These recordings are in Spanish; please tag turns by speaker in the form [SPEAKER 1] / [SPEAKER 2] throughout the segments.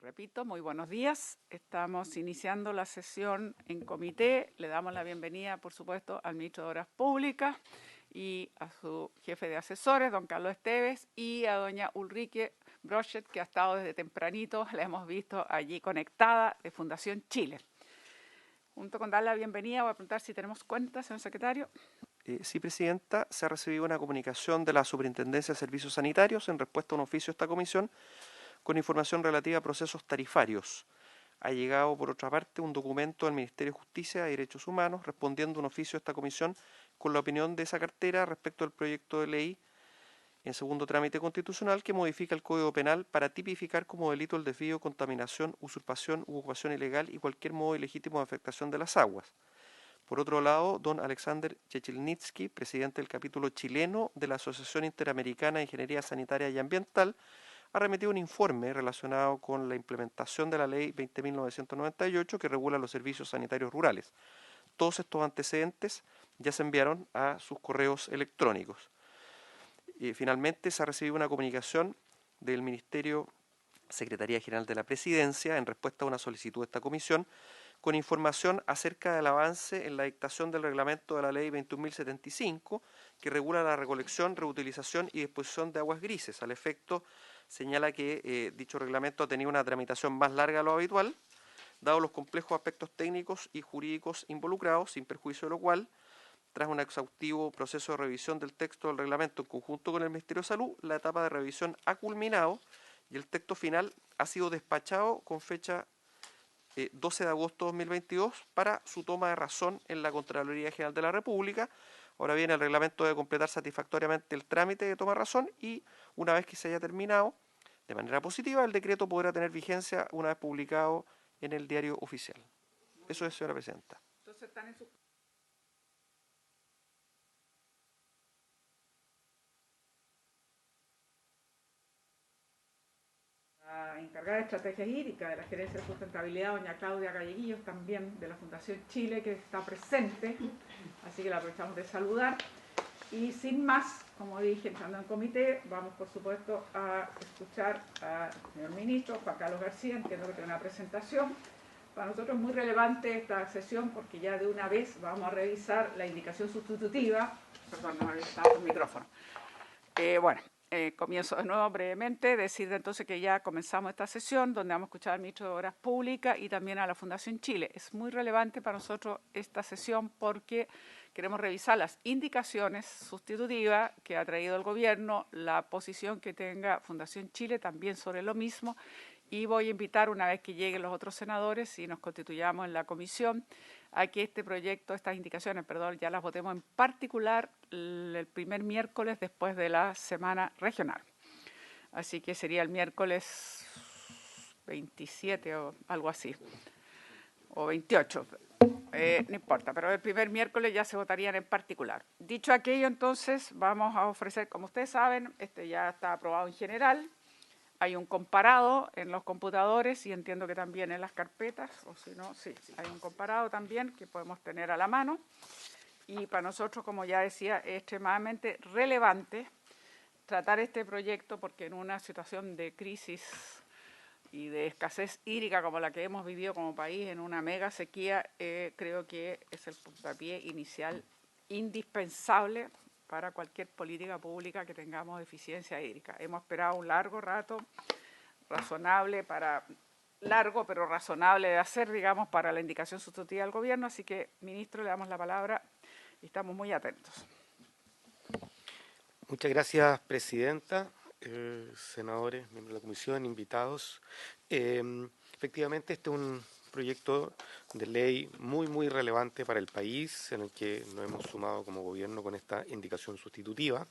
[SPEAKER 1] Repito, muy buenos días. Estamos iniciando la sesión en comité. Le damos la bienvenida, por supuesto, al ministro de Obras Públicas y a su jefe de asesores, don Carlos Esteves, y a doña Ulrike Brochet, que ha estado desde tempranito, la hemos visto allí conectada, de Fundación Chile. Junto con dar la bienvenida, voy a preguntar si tenemos cuentas, señor secretario.
[SPEAKER 2] Sí, Presidenta, se ha recibido una comunicación de la Superintendencia de Servicios Sanitarios en respuesta a un oficio de esta comisión con información relativa a procesos tarifarios. Ha llegado, por otra parte, un documento del Ministerio de Justicia y Derechos Humanos respondiendo a un oficio de esta comisión con la opinión de esa cartera respecto al proyecto de ley en segundo trámite constitucional que modifica el Código Penal para tipificar como delito el desvío, contaminación, usurpación u ocupación ilegal y cualquier modo ilegítimo de afectación de las aguas. Por otro lado, don Alexander Chechilnitsky, presidente del capítulo chileno de la Asociación Interamericana de Ingeniería Sanitaria y Ambiental, ha remitido un informe relacionado con la implementación de la Ley 20.998 que regula los servicios sanitarios rurales. Todos estos antecedentes ya se enviaron a sus correos electrónicos. Finalmente, se ha recibido una comunicación del Ministerio Secretaría General de la Presidencia en respuesta a una solicitud de esta comisión con información acerca del avance en la dictación del reglamento de la Ley 21.075 que regula la recolección, reutilización y disposición de aguas grises. Al efecto, señala que dicho reglamento ha tenido una tramitación más larga de lo habitual, dado los complejos aspectos técnicos y jurídicos involucrados, sin perjuicio de lo cual, tras un exhaustivo proceso de revisión del texto del reglamento en conjunto con el Ministerio de Salud, la etapa de revisión ha culminado y el texto final ha sido despachado con fecha 12 de agosto de 2022 para su toma de razón en la Contraloría General de la República. Ahora bien, el reglamento debe completar satisfactoriamente el trámite de toma de razón y una vez que se haya terminado de manera positiva, el decreto podrá tener vigencia una vez publicado en el diario oficial. Eso es, señora Presidenta.
[SPEAKER 1] Entonces están en su... La encargada de estrategia hídrica de la Gerencia de Sustentabilidad, doña Claudia Galleguillos, también de la Fundación Chile, que está presente, así que la aprovechamos de saludar. Y sin más, como dije, entrando en comité, vamos por supuesto a escuchar al señor ministro, Juan Carlos García, entiendo que tiene una presentación. Para nosotros es muy relevante esta sesión porque ya de una vez vamos a revisar la indicación sustitutiva. Perdón, no está el micrófono. Comienzo de nuevo brevemente, decir entonces que ya comenzamos esta sesión donde vamos a escuchar al ministro de Obras Públicas y también a la Fundación Chile. Es muy relevante para nosotros esta sesión porque queremos revisar las indicaciones sustitutivas que ha traído el gobierno, la posición que tenga Fundación Chile también sobre lo mismo, y voy a invitar una vez que lleguen los otros senadores y nos constituyamos en la comisión a que este proyecto, estas indicaciones, ya las votemos en particular el primer miércoles después de la semana regional. Así que sería el miércoles 27 o algo así, o 28, no importa, pero el primer miércoles ya se votarían en particular. Dicho aquello, entonces, vamos a ofrecer, como ustedes saben, este ya está aprobado en general. Hay un comparado en los computadores y entiendo que también en las carpetas, o si no, sí, hay un comparado también que podemos tener a la mano. Y para nosotros, como ya decía, es extremadamente relevante tratar este proyecto porque en una situación de crisis y de escasez hídrica como la que hemos vivido como país, en una mega sequía, creo que es el puntapié inicial indispensable para cualquier política pública que tengamos de eficiencia hídrica. Hemos esperado un largo rato, largo pero razonable de hacer, digamos, para la indicación sustitutiva del gobierno, así que, ministro, le damos la palabra y estamos muy atentos.
[SPEAKER 3] Muchas gracias, presidenta, senadores, miembros de la comisión, invitados. Efectivamente, este es un proyecto de ley muy relevante para el país, en el que nos hemos sumado como gobierno con esta indicación sustitutiva.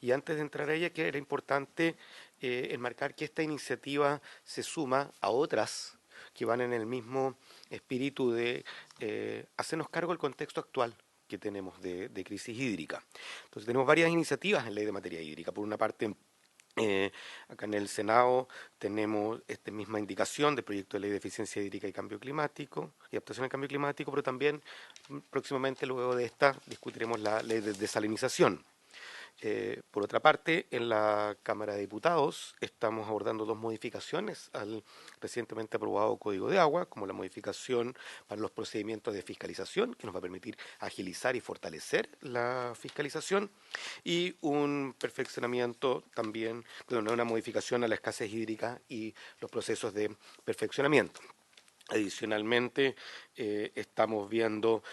[SPEAKER 3] Y antes de entrar a ella, que era importante enmarcar que esta iniciativa se suma a otras que van en el mismo espíritu de hacernos cargo del contexto actual que tenemos de crisis hídrica. Entonces tenemos varias iniciativas en ley de materia hídrica. Por una parte, acá en el Senado tenemos esta misma indicación del proyecto de ley de eficiencia hídrica y cambio climático y adaptación al cambio climático, pero también próximamente luego de esta discutiremos la ley de desalinización. Por otra parte, en la Cámara de Diputados estamos abordando dos modificaciones al recientemente aprobado Código de Agua, como la modificación para los procedimientos de fiscalización, que nos va a permitir agilizar y fortalecer la fiscalización, y un perfeccionamiento también, una modificación a la escasez hídrica y los procesos de perfeccionamiento. Adicionalmente, estamos viendo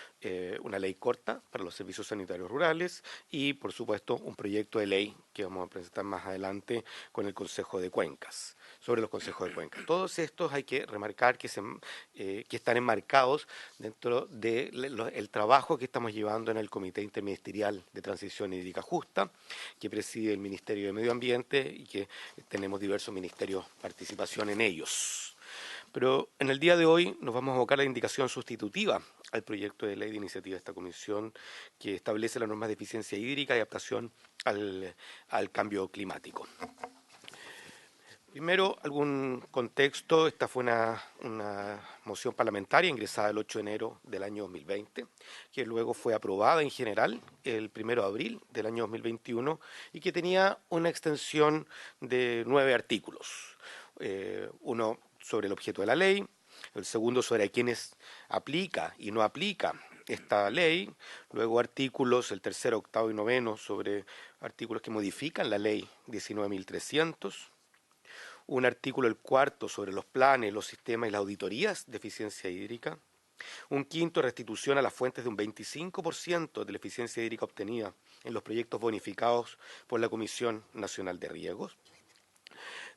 [SPEAKER 3] una ley corta para los servicios sanitarios rurales y, por supuesto, un proyecto de ley que vamos a presentar más adelante con el Consejo de Cuencas, sobre los consejos de cuencas. Todos estos hay que remarcar que están enmarcados dentro del trabajo que estamos llevando en el Comité Interministerial de Transición Hídrica Justa, que preside el Ministerio de Medio Ambiente y que tenemos diversos ministerios participación en ellos. Pero en el día de hoy nos vamos a abocar a la indicación sustitutiva al proyecto de ley de iniciativa de esta comisión que establece las normas de eficiencia hídrica y adaptación al cambio climático. Primero, algún contexto. Esta fue una moción parlamentaria ingresada el 8 de enero del año 2020, que luego fue aprobada en general el 1 de abril del año 2021 y que tenía una extensión de 9 artículos. Uno sobre el objeto de la ley, el segundo sobre a quienes aplica y no aplica esta ley, luego artículos, el tercero, octavo y noveno, sobre artículos que modifican la ley 19.300, un artículo, el cuarto, sobre los planes, los sistemas y las auditorías de eficiencia hídrica, un quinto, restitución a las fuentes de un 25% de la eficiencia hídrica obtenida en los proyectos bonificados por la Comisión Nacional de Riegos,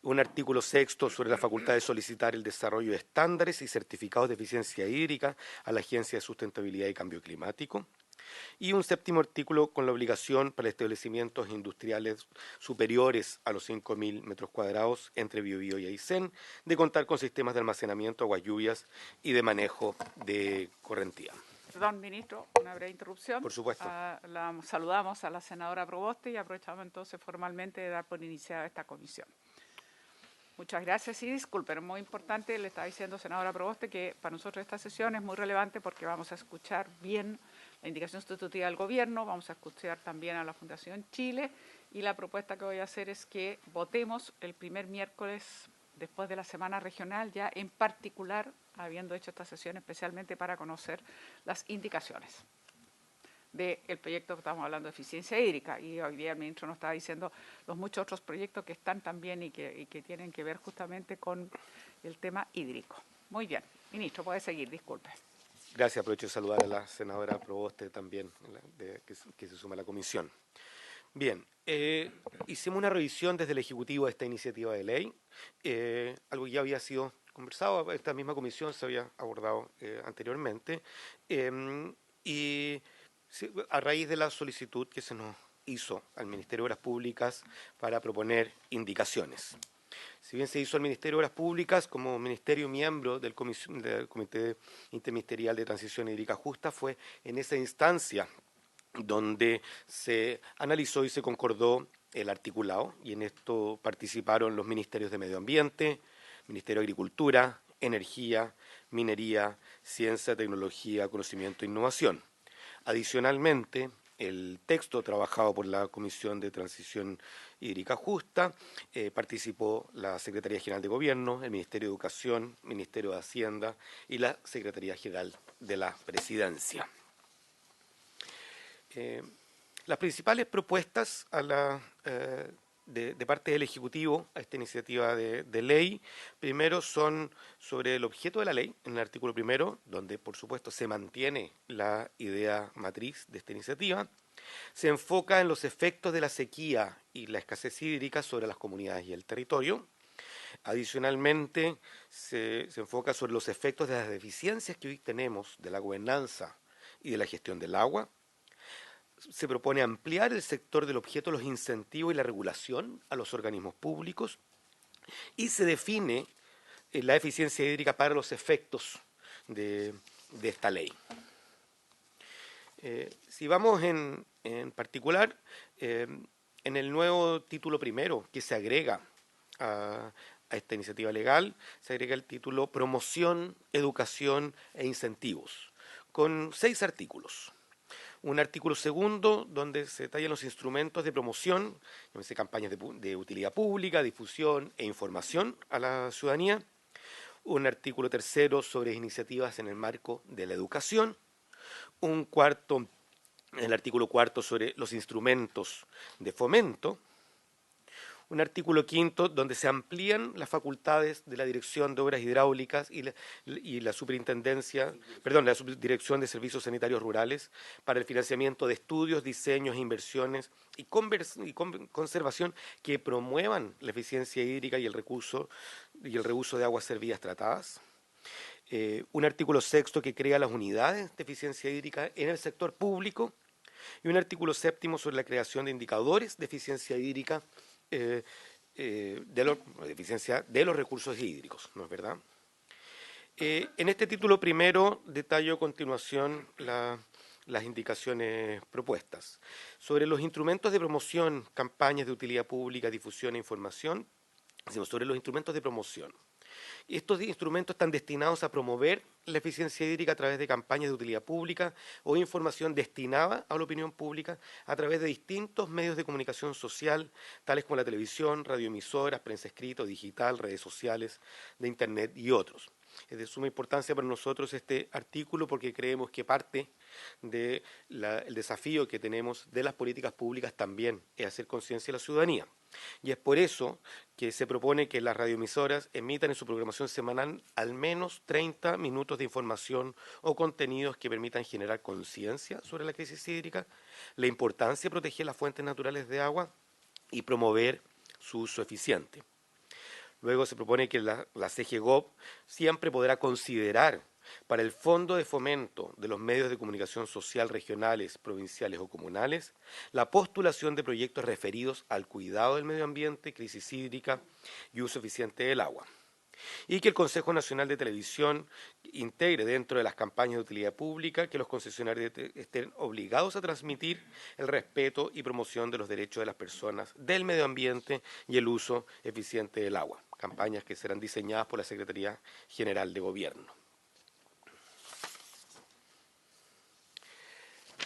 [SPEAKER 3] un artículo sexto sobre la facultad de solicitar el desarrollo de estándares y certificados de eficiencia hídrica a la Agencia de Sustentabilidad y Cambio Climático, y un séptimo artículo con la obligación para establecimientos industriales superiores a los 5.000 metros cuadrados entre Biobío y Aysén de contar con sistemas de almacenamiento, aguas lluvias y de manejo de correntía.
[SPEAKER 1] Perdón, ministro, una breve interrupción.
[SPEAKER 3] Por supuesto.
[SPEAKER 1] Saludamos a la senadora Proboste y aprovechamos entonces formalmente de dar por iniciada esta comisión. Muchas gracias y disculpen, es muy importante, le estaba diciendo senadora Proboste que para nosotros esta sesión es muy relevante porque vamos a escuchar bien la indicación sustitutiva del gobierno, vamos a escuchar también a la Fundación Chile y la propuesta que voy a hacer es que votemos el primer miércoles después de la semana regional, ya en particular habiendo hecho esta sesión especialmente para conocer las indicaciones del proyecto que estamos hablando de eficiencia hídrica. Y hoy día el ministro nos estaba diciendo los muchos otros proyectos que están también y que tienen que ver justamente con el tema hídrico. Muy bien. Ministro, puede seguir, disculpe.
[SPEAKER 3] Gracias. Aprovecho de saludar a la senadora Proboste también, que se suma a la comisión. Bien, hicimos una revisión desde el Ejecutivo de esta iniciativa de ley, algo que ya había sido conversado, esta misma comisión se había abordado anteriormente, y a raíz de la solicitud que se nos hizo al Ministerio de Obras Públicas para proponer indicaciones. Si bien se hizo al Ministerio de Obras Públicas como ministerio miembro del Comité Interministerial de Transición Hídrica Justa, fue en esa instancia donde se analizó y se concordó el articulado, y en esto participaron los ministerios de Medio Ambiente, Ministerio de Agricultura, Energía, Minería, Ciencia, Tecnología, Conocimiento e Innovación. Adicionalmente, el texto trabajado por la Comisión de Transición Hídrica Justa participó la Secretaría General de Gobierno, el Ministerio de Educación, Ministerio de Hacienda y la Secretaría General de la Presidencia. Las principales propuestas de parte del Ejecutivo a esta iniciativa de ley, primero son sobre el objeto de la ley, en el artículo primero, donde por supuesto se mantiene la idea matriz de esta iniciativa, se enfoca en los efectos de la sequía y la escasez hídrica sobre las comunidades y el territorio. Adicionalmente, se enfoca sobre los efectos de las deficiencias que hoy tenemos de la gobernanza y de la gestión del agua. Se propone ampliar el sector del objeto, los incentivos y la regulación a los organismos públicos, y se define la eficiencia hídrica para los efectos de esta ley. Si vamos en particular, en el nuevo título primero que se agrega a esta iniciativa legal, se agrega el título Promoción, Educación e Incentivos, con 6 artículos. Un artículo segundo donde se detallan los instrumentos de promoción, llámese campañas de utilidad pública, difusión e información a la ciudadanía. Un artículo tercero sobre iniciativas en el marco de la educación. Un cuarto, el artículo cuarto sobre los instrumentos de fomento. Un artículo quinto donde se amplían las facultades de la Dirección de Obras Hidráulicas y la Superintendencia, perdón, la Subdirección de Servicios Sanitarios Rurales para el financiamiento de estudios, diseños, inversiones y conservación que promuevan la eficiencia hídrica y el reuso de aguas servidas tratadas. Un artículo sexto que crea las unidades de eficiencia hídrica en el sector público y un artículo séptimo sobre la creación de indicadores de eficiencia hídrica de eficiencia de los recursos hídricos, ¿no es verdad? En este título primero detallo a continuación las indicaciones propuestas. Sobre los instrumentos de promoción, campañas de utilidad pública, difusión e información, sobre los instrumentos de promoción. Estos instrumentos están destinados a promover la eficiencia hídrica a través de campañas de utilidad pública o información destinada a la opinión pública a través de distintos medios de comunicación social, tales como la televisión, radioemisoras, prensa escrita, digital, redes sociales, de Internet y otros. Es de suma importancia para nosotros este artículo porque creemos que parte del desafío que tenemos de las políticas públicas también es hacer conciencia a la ciudadanía. Y es por eso que se propone que las radioemisoras emitan en su programación semanal al menos 30 minutos de información o contenidos que permitan generar conciencia sobre la crisis hídrica, la importancia de proteger las fuentes naturales de agua y promover su uso eficiente. Luego se propone que la CGGOP siempre podrá considerar para el Fondo de Fomento de los Medios de Comunicación Social regionales, provinciales o comunales, la postulación de proyectos referidos al cuidado del medio ambiente, crisis hídrica y uso eficiente del agua. Y que el Consejo Nacional de Televisión integre dentro de las campañas de utilidad pública que los concesionarios estén obligados a transmitir el respeto y promoción de los derechos de las personas, del medio ambiente y el uso eficiente del agua. Campañas que serán diseñadas por la Secretaría General de Gobierno.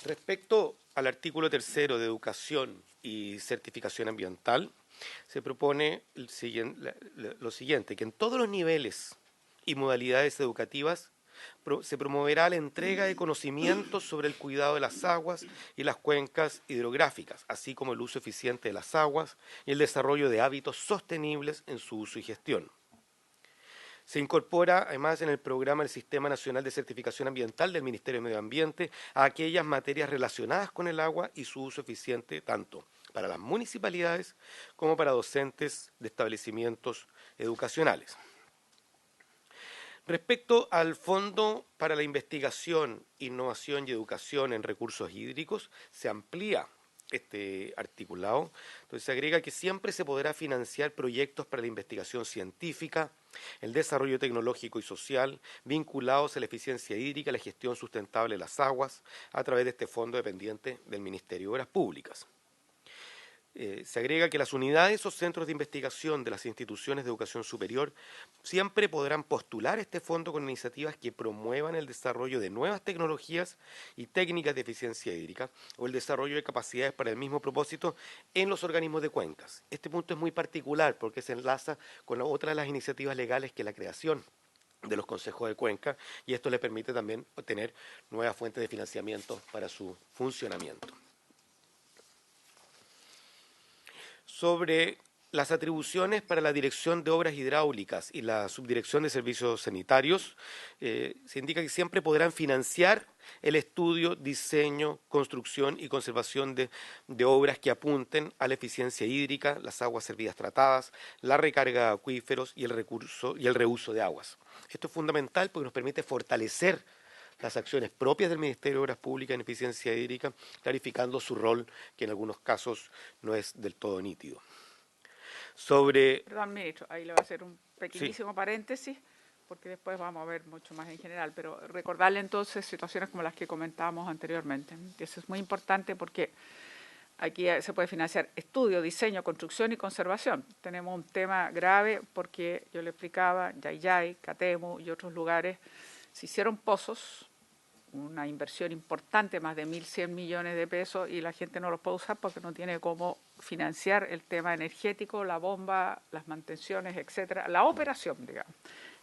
[SPEAKER 3] Respecto al artículo tercero de educación y certificación ambiental, se propone lo siguiente, que en todos los niveles y modalidades educativas se promoverá la entrega de conocimientos sobre el cuidado de las aguas y las cuencas hidrográficas, así como el uso eficiente de las aguas y el desarrollo de hábitos sostenibles en su uso y gestión. Se incorpora además en el programa el Sistema Nacional de Certificación Ambiental del Ministerio de Medio Ambiente a aquellas materias relacionadas con el agua y su uso eficiente tanto para las municipalidades como para docentes de establecimientos educacionales. Respecto al Fondo para la Investigación, Innovación y Educación en Recursos Hídricos, se amplía este articulado. Entonces se agrega que siempre se podrá financiar proyectos para la investigación científica, el desarrollo tecnológico y social vinculados a la eficiencia hídrica y la gestión sustentable de las aguas a través de este fondo dependiente del Ministerio de Obras Públicas. Se agrega que las unidades o centros de investigación de las instituciones de educación superior siempre podrán postular este fondo con iniciativas que promuevan el desarrollo de nuevas tecnologías y técnicas de eficiencia hídrica o el desarrollo de capacidades para el mismo propósito en los organismos de cuencas. Este punto es muy particular porque se enlaza con otra de las iniciativas legales que es la creación de los consejos de cuenca y esto le permite también obtener nuevas fuentes de financiamiento para su funcionamiento. Sobre las atribuciones para la Dirección de Obras Hidráulicas y la Subdirección de Servicios Sanitarios, se indica que siempre podrán financiar el estudio, diseño, construcción y conservación de obras que apunten a la eficiencia hídrica, las aguas servidas tratadas, la recarga de acuíferos y el reuso de aguas. Esto es fundamental porque nos permite fortalecer las acciones propias del Ministerio de Obras Públicas en eficiencia hídrica, clarificando su rol, que en algunos casos no es del todo nítido.
[SPEAKER 1] Perdón, ministro, ahí le voy a hacer un pequeñísimo paréntesis, porque después vamos a ver mucho más en general, pero recordarle entonces situaciones como las que comentábamos anteriormente. Eso es muy importante porque aquí se puede financiar estudio, diseño, construcción y conservación. Tenemos un tema grave porque yo le explicaba, Yayay, Catemu y otros lugares se hicieron pozos una inversión importante, más de 1.100 millones de pesos, y la gente no los puede usar porque no tiene cómo financiar el tema energético, la bomba, las mantenciones, etcétera, la operación, digamos.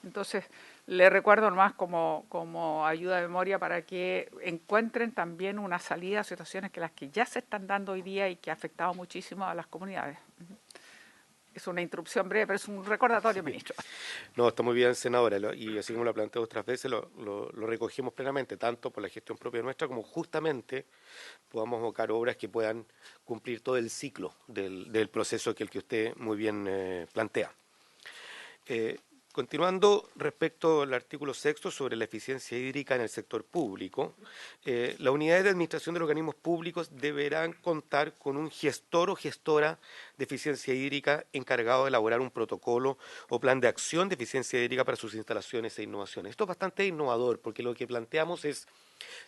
[SPEAKER 1] Entonces, le recuerdo nomás como ayuda de memoria para que encuentren también una salida a situaciones que las que ya se están dando hoy día y que ha afectado muchísimo a las comunidades. Es una interrupción breve, pero es un recordatorio, ministro.
[SPEAKER 3] No, está muy bien, senadora, y así como lo planteo otras veces, lo recogemos plenamente, tanto por la gestión propia nuestra como justamente podamos buscar obras que puedan cumplir todo el ciclo del proceso que el que usted muy bien plantea. Continuando respecto al artículo 6 sobre la eficiencia hídrica en el sector público, las unidades de administración de los organismos públicos deberán contar con un gestor o gestora de eficiencia hídrica encargado de elaborar un protocolo o plan de acción de eficiencia hídrica para sus instalaciones e innovaciones. Esto es bastante innovador porque lo que planteamos es,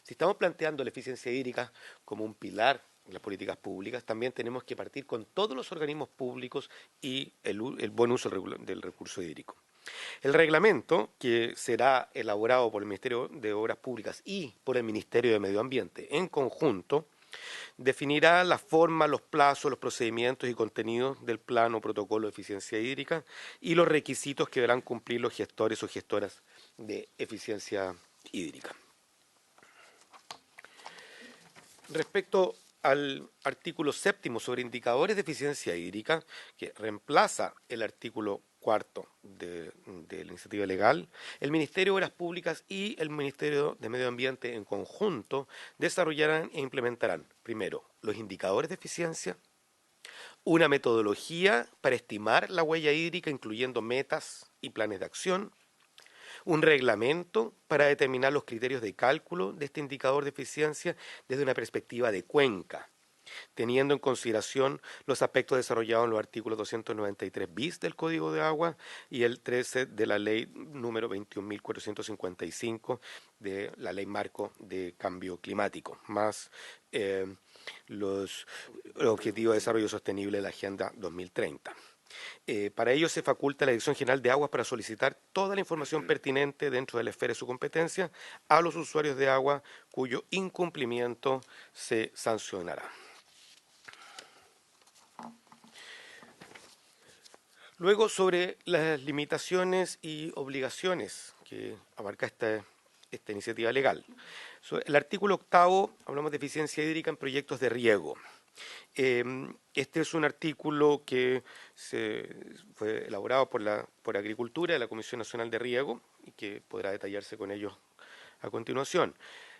[SPEAKER 3] si estamos planteando la eficiencia hídrica como un pilar en las políticas públicas, también tenemos que partir con todos los organismos públicos y el buen uso del recurso hídrico. El reglamento, que será elaborado por el Ministerio de Obras Públicas y por el Ministerio de Medio Ambiente en conjunto, definirá la forma, los plazos, los procedimientos y contenidos del plan o protocolo de eficiencia hídrica y los requisitos que deberán cumplir los gestores o gestoras de eficiencia hídrica. Respecto al artículo 7 sobre indicadores de eficiencia hídrica, que reemplaza el artículo 4 de la iniciativa legal, el Ministerio de Obras Públicas y el Ministerio de Medio Ambiente en conjunto desarrollarán e implementarán, primero, los indicadores de eficiencia, una metodología para estimar la huella hídrica, incluyendo metas y planes de acción, un reglamento para determinar los criterios de cálculo de este indicador de eficiencia desde una perspectiva de cuenca, teniendo en consideración los aspectos desarrollados en los artículos 293 bis del Código de Agua y el 13 de la Ley número 21.455 de la Ley Marco de Cambio Climático, más los Objetivos de Desarrollo Sostenible de la Agenda 2030. Para ello se faculta a la Dirección General de Aguas para solicitar toda la información pertinente dentro de la esfera de su competencia a los usuarios de agua cuyo incumplimiento se sancionará. Luego, sobre las limitaciones y obligaciones que abarca esta iniciativa legal. Sobre el artículo 8, hablamos de eficiencia hídrica en proyectos de riego. Este es un artículo que fue elaborado por Agricultura de la Comisión Nacional de Riego y que podrá detallarse con ellos a continuación.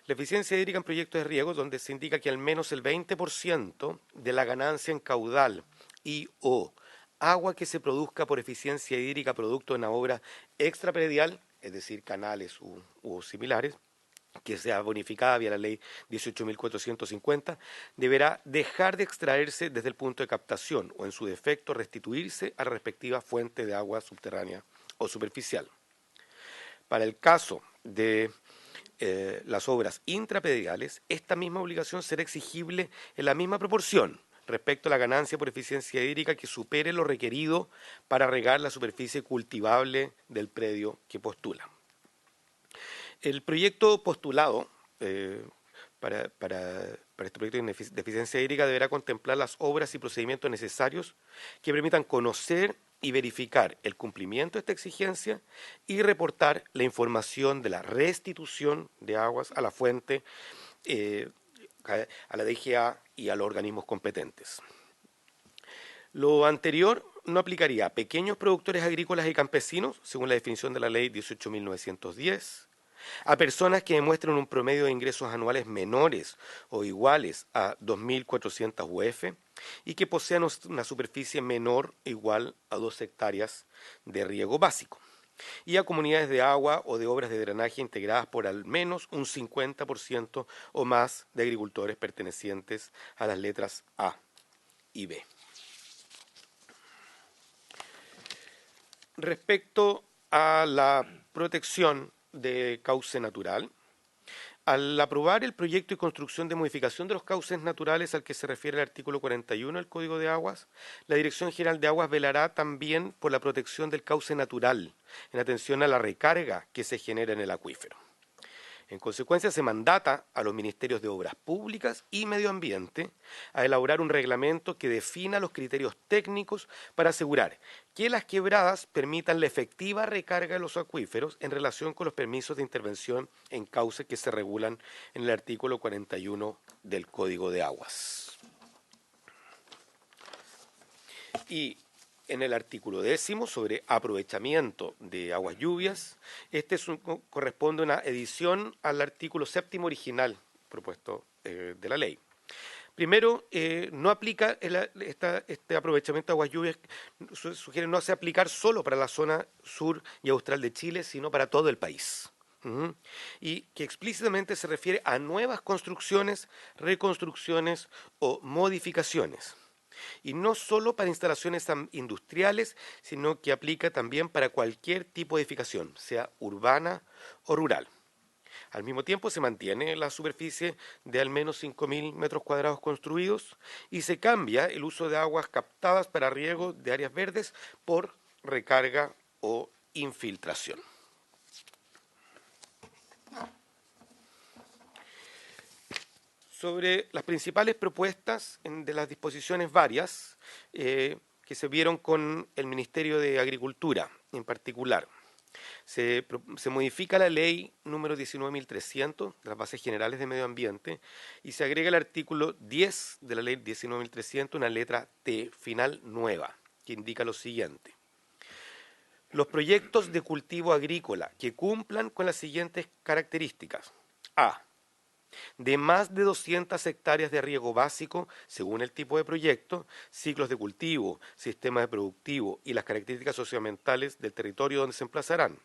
[SPEAKER 3] La eficiencia hídrica en proyectos de riego, donde se indica que al menos el 20% de la ganancia en caudal y o agua que se produzca por eficiencia hídrica producto de una obra extrapredial, es decir, canales u similares, que sea bonificada vía la ley 18.450, deberá dejar de extraerse desde el punto de captación o, en su defecto, restituirse a la respectiva fuente de agua subterránea o superficial. Para el caso de las obras intraprediales, esta misma obligación será exigible en la misma proporción respecto a la ganancia por eficiencia hídrica que supere lo requerido para regar la superficie cultivable del predio que postula. El proyecto postulado para este proyecto de eficiencia hídrica deberá contemplar las obras y procedimientos necesarios que permitan conocer y verificar el cumplimiento de esta exigencia y reportar la información de la restitución de aguas a la fuente, a la DGA y a los organismos competentes. Lo anterior no aplicaría a pequeños productores agrícolas y campesinos, según la definición de la ley 18.910, a personas que demuestren un promedio de ingresos anuales menores o iguales a 2.400 UF y que posean una superficie menor o igual a 2 hectáreas de riego básico, y a comunidades de agua o de obras de drenaje integradas por al menos un 50% o más de agricultores pertenecientes a las letras A y B. Respecto a la protección de cauce natural, al aprobar el proyecto y construcción de modificación de los cauces naturales al que se refiere el artículo 41 del Código de Aguas, la Dirección General de Aguas velará también por la protección del cauce natural, en atención a la recarga que se genera en el acuífero. En consecuencia, se mandata a los ministerios de Obras Públicas y Medio Ambiente a elaborar un reglamento que defina los criterios técnicos para asegurar que las quebradas permitan la efectiva recarga de los acuíferos en relación con los permisos de intervención en cauce que se regulan en el artículo 41 del Código de Aguas. Y en el artículo 10 sobre aprovechamiento de aguas lluvias, corresponde una edición al artículo 7 original propuesto de la ley. Primero, no aplica este aprovechamiento de aguas lluvias, sugiere no se aplicar solo para la zona sur y austral de Chile, sino para todo el país. Y que explícitamente se refiere a nuevas construcciones, reconstrucciones o modificaciones. Y no solo para instalaciones industriales, sino que aplica también para cualquier tipo de edificación, sea urbana o rural. Al mismo tiempo se mantiene la superficie de al menos 5.000 metros cuadrados construidos y se cambia el uso de aguas captadas para riego de áreas verdes por recarga o infiltración. Sobre las principales propuestas de las disposiciones varias que se vieron con el Ministerio de Agricultura en particular. Se modifica la ley número 19.300 de las bases generales de medio ambiente y se agrega el artículo 10 de la ley 19.300 una letra T final nueva que indica lo siguiente. Los proyectos de cultivo agrícola que cumplan con las siguientes características. A. De más de 200 hectáreas de riego básico, según el tipo de proyecto, ciclos de cultivo, sistemas de productivo y las características socioambientales del territorio donde se emplazarán,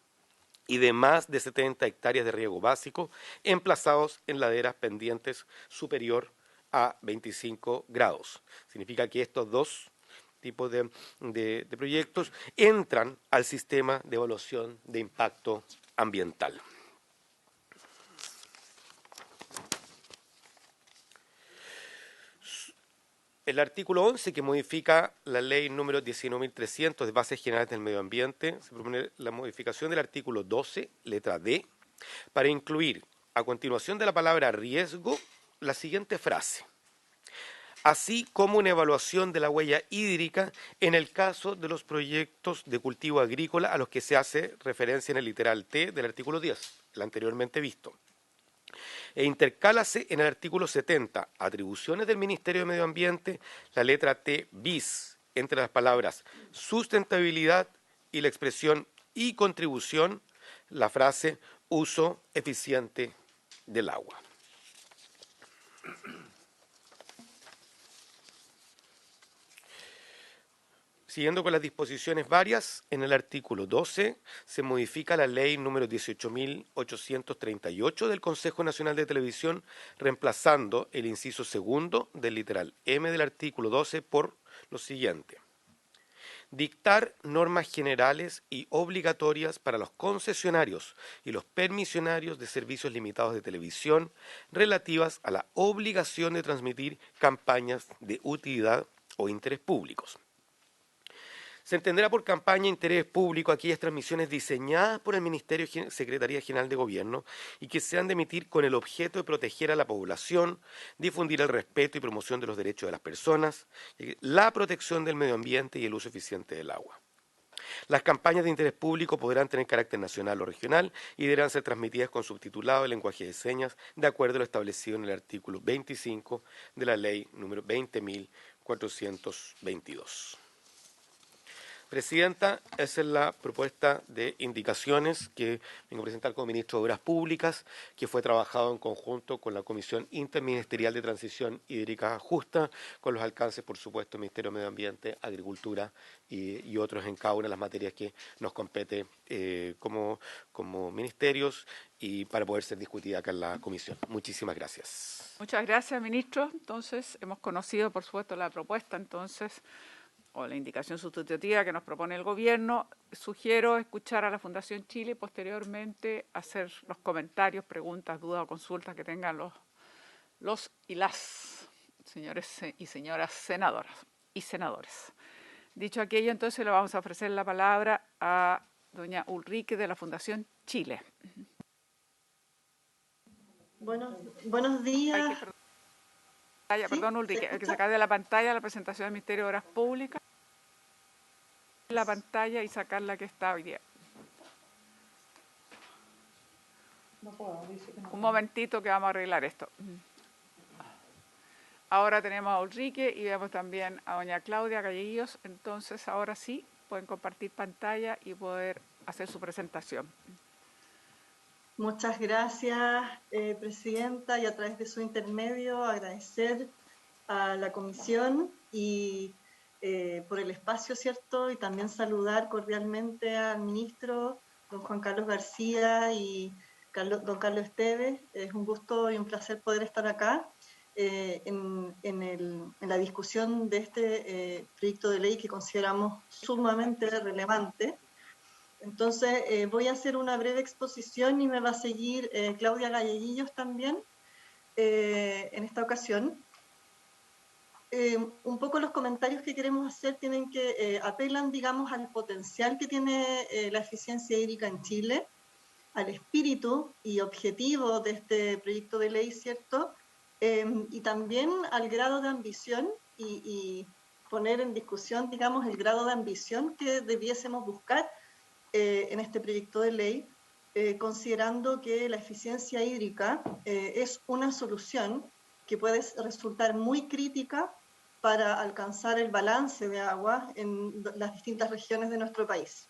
[SPEAKER 3] y de más de 70 hectáreas de riego básico emplazados en laderas pendientes superior a 25 grados. Significa que estos dos tipos de proyectos entran al sistema de evaluación de impacto ambiental. El artículo 11, que modifica la ley número 19.300 de bases generales del medio ambiente, se propone la modificación del artículo 12, letra D, para incluir, a continuación de la palabra riesgo, la siguiente frase. Así como una evaluación de la huella hídrica en el caso de los proyectos de cultivo agrícola a los que se hace referencia en el literal T del artículo 10, el anteriormente visto. E intercálase en el artículo 70, atribuciones del Ministerio de Medio Ambiente, la letra T bis, entre las palabras sustentabilidad y la expresión y contribución, la frase uso eficiente del agua. Siguiendo con las disposiciones varias, en el artículo 12 se modifica la ley número 18.838 del Consejo Nacional de Televisión, reemplazando el inciso segundo del literal M del artículo 12 por lo siguiente. Dictar normas generales y obligatorias para los concesionarios y los permisionarios de servicios limitados de televisión relativas a la obligación de transmitir campañas de utilidad o interés públicos. Se entenderá por campaña de interés público aquellas transmisiones diseñadas por el Ministerio Secretaría General de Gobierno y que se han de emitir con el objeto de proteger a la población, difundir el respeto y promoción de los derechos de las personas, la protección del medio ambiente y el uso eficiente del agua. Las campañas de interés público podrán tener carácter nacional o regional y deberán ser transmitidas con subtitulado en lenguaje de señas de acuerdo a lo establecido en el artículo 25 de la ley número 20.422. Presidenta, esa es la propuesta de indicaciones que vengo a presentar como ministro de Obras Públicas, que fue trabajado en conjunto con la Comisión Interministerial de Transición Hídrica Justa, con los alcances, por supuesto, del Ministerio de Medio Ambiente, Agricultura y otros en cada una de las materias que nos compete como ministerios y para poder ser discutida acá en la comisión. Muchísimas gracias.
[SPEAKER 1] Muchas gracias, ministro. Entonces, hemos conocido, por supuesto, la propuesta, entonces, o la indicación sustitutiva que nos propone el gobierno. Sugiero escuchar a la Fundación Chile y posteriormente hacer los comentarios, preguntas, dudas o consultas que tengan los y las señores y señoras senadoras y senadores. Dicho aquello, entonces le vamos a ofrecer la palabra a doña Ulrike de la Fundación Chile.
[SPEAKER 4] Buenos
[SPEAKER 1] Hay que,
[SPEAKER 4] días. ¿Sí?
[SPEAKER 1] perdón,
[SPEAKER 4] ¿Se
[SPEAKER 1] Ulrike, hay que
[SPEAKER 4] escucha?
[SPEAKER 1] sacar de la pantalla la presentación del Ministerio de Obras Públicas, la pantalla y sacar la que está hoy día.
[SPEAKER 4] No puedo, dice que no.
[SPEAKER 1] Un momentito que vamos a arreglar esto. Ahora tenemos a Ulrike y vemos también a doña Claudia Galleguillos. Entonces, ahora sí, pueden compartir pantalla y poder hacer su presentación.
[SPEAKER 4] Muchas gracias, Presidenta, y a través de su intermedio agradecer a la Comisión y por el espacio, ¿cierto? Y también saludar cordialmente al ministro, don Juan Carlos García y don Carlos Esteves. Es un gusto y un placer poder estar acá en la discusión de este proyecto de ley que consideramos sumamente relevante. Entonces, voy a hacer una breve exposición y me va a seguir Claudia Galleguillos también en esta ocasión. Un poco los comentarios que queremos hacer tienen que apelan, digamos, al potencial que tiene la eficiencia hídrica en Chile, al espíritu y objetivo de este proyecto de ley, ¿cierto? Y también al grado de ambición y poner en discusión, digamos, el grado de ambición que debiésemos buscar en este proyecto de ley, considerando que la eficiencia hídrica es una solución que puede resultar muy crítica para alcanzar el balance de agua en las distintas regiones de nuestro país.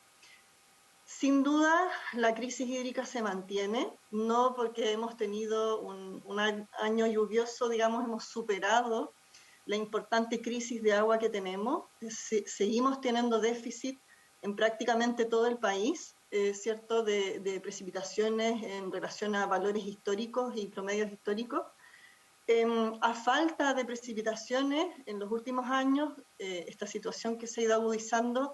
[SPEAKER 4] Sin duda, la crisis hídrica se mantiene, no porque hemos tenido un año lluvioso, digamos, hemos superado la importante crisis de agua que tenemos. Seguimos teniendo déficit en prácticamente todo el país, ¿cierto?, de precipitaciones en relación a valores históricos y promedios históricos. A falta de precipitaciones en los últimos años, esta situación que se ha ido agudizando,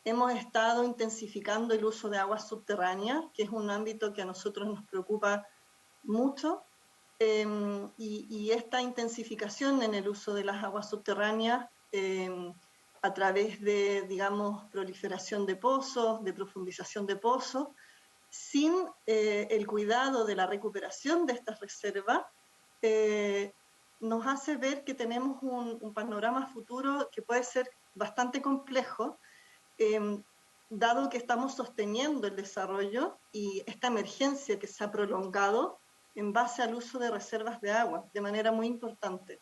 [SPEAKER 4] hemos estado intensificando el uso de aguas subterráneas, que es un ámbito que a nosotros nos preocupa mucho, y esta intensificación en el uso de las aguas subterráneas a través de, digamos, proliferación de pozos, de profundización de pozos, sin el cuidado de la recuperación de estas reservas, nos hace ver que tenemos un panorama futuro que puede ser bastante complejo, dado que estamos sosteniendo el desarrollo y esta emergencia que se ha prolongado en base al uso de reservas de agua de manera muy importante.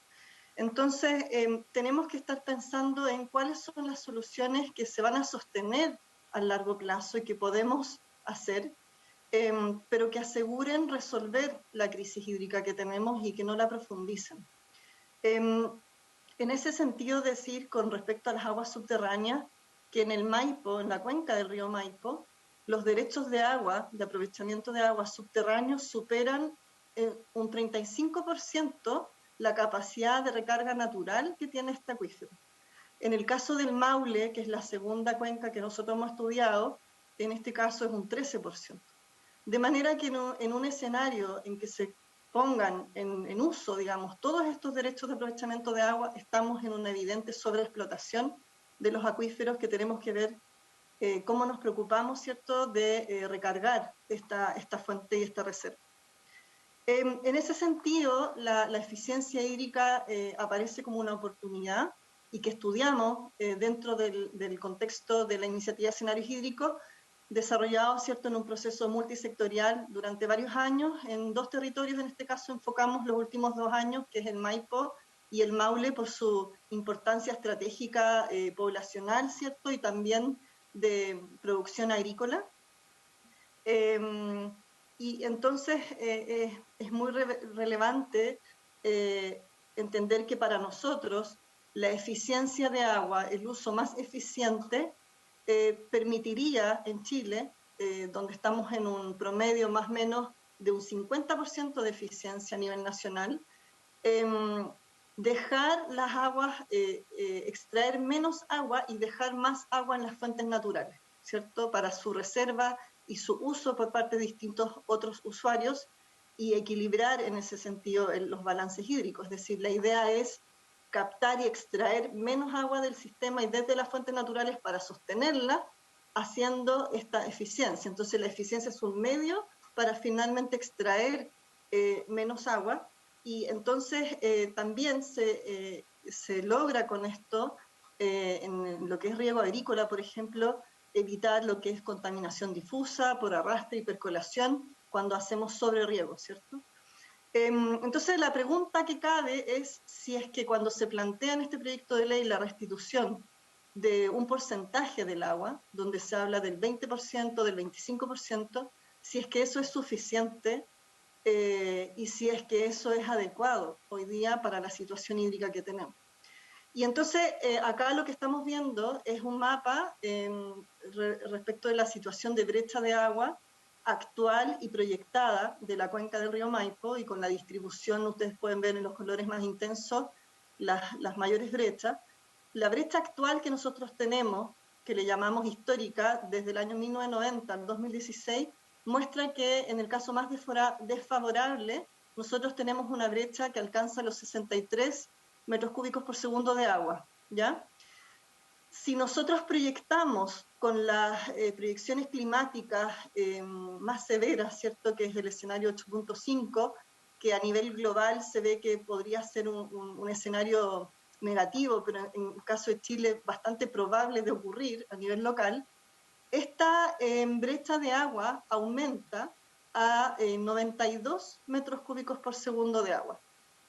[SPEAKER 4] Entonces, tenemos que estar pensando en cuáles son las soluciones que se van a sostener a largo plazo y que podemos hacer, pero que aseguren resolver la crisis hídrica que tenemos y que no la profundicen. En ese sentido, decir con respecto a las aguas subterráneas, que en el Maipo, en la cuenca del río Maipo, los derechos de agua, de aprovechamiento de aguas subterráneos superan un 35% la capacidad de recarga natural que tiene este acuífero. En el caso del Maule, que es la segunda cuenca que nosotros hemos estudiado, en este caso es un 13%. De manera que en un escenario en que se pongan en uso, digamos, todos estos derechos de aprovechamiento de agua, estamos en una evidente sobreexplotación de los acuíferos que tenemos que ver cómo nos preocupamos, ¿cierto?, de recargar esta fuente y esta reserva. En ese sentido, la eficiencia hídrica aparece como una oportunidad y que estudiamos dentro del contexto de la iniciativa Escenarios Hídricos, desarrollado, ¿cierto?, en un proceso multisectorial durante varios años, en dos territorios. En este caso enfocamos los últimos 2 años, que es el Maipo y el Maule, por su importancia estratégica poblacional, ¿cierto?, y también de producción agrícola. Y entonces es muy relevante entender que para nosotros la eficiencia de agua, el uso más eficiente, permitiría en Chile, donde estamos en un promedio más o menos de un 50% de eficiencia a nivel nacional, dejar las aguas, extraer menos agua y dejar más agua en las fuentes naturales, ¿cierto?, para su reserva y su uso por parte de distintos otros usuarios y equilibrar en ese sentido los balances hídricos. Es decir, la idea es captar y extraer menos agua del sistema y desde las fuentes naturales para sostenerla, haciendo esta eficiencia. Entonces la eficiencia es un medio para finalmente extraer menos agua, y entonces también se logra con esto, en lo que es riego agrícola, por ejemplo, evitar lo que es contaminación difusa por arrastre y percolación cuando hacemos sobreriego, ¿cierto? Entonces la pregunta que cabe es si es que cuando se plantea en este proyecto de ley la restitución de un porcentaje del agua, donde se habla del 20%, del 25%, si es que eso es suficiente y si es que eso es adecuado hoy día para la situación hídrica que tenemos. Y entonces acá lo que estamos viendo es un mapa respecto de la situación de brecha de agua actual y proyectada de la cuenca del río Maipo, y con la distribución ustedes pueden ver en los colores más intensos las mayores brechas. La brecha actual que nosotros tenemos, que le llamamos histórica, desde el año 1990 al 2016, muestra que en el caso más desfavorable, nosotros tenemos una brecha que alcanza los 63 metros cúbicos por segundo de agua, ¿ya? Si nosotros proyectamos con las proyecciones climáticas más severas, ¿cierto?, que es el escenario 8.5, que a nivel global se ve que podría ser un escenario negativo, pero en el caso de Chile bastante probable de ocurrir a nivel local, esta brecha de agua aumenta a 92 metros cúbicos por segundo de agua.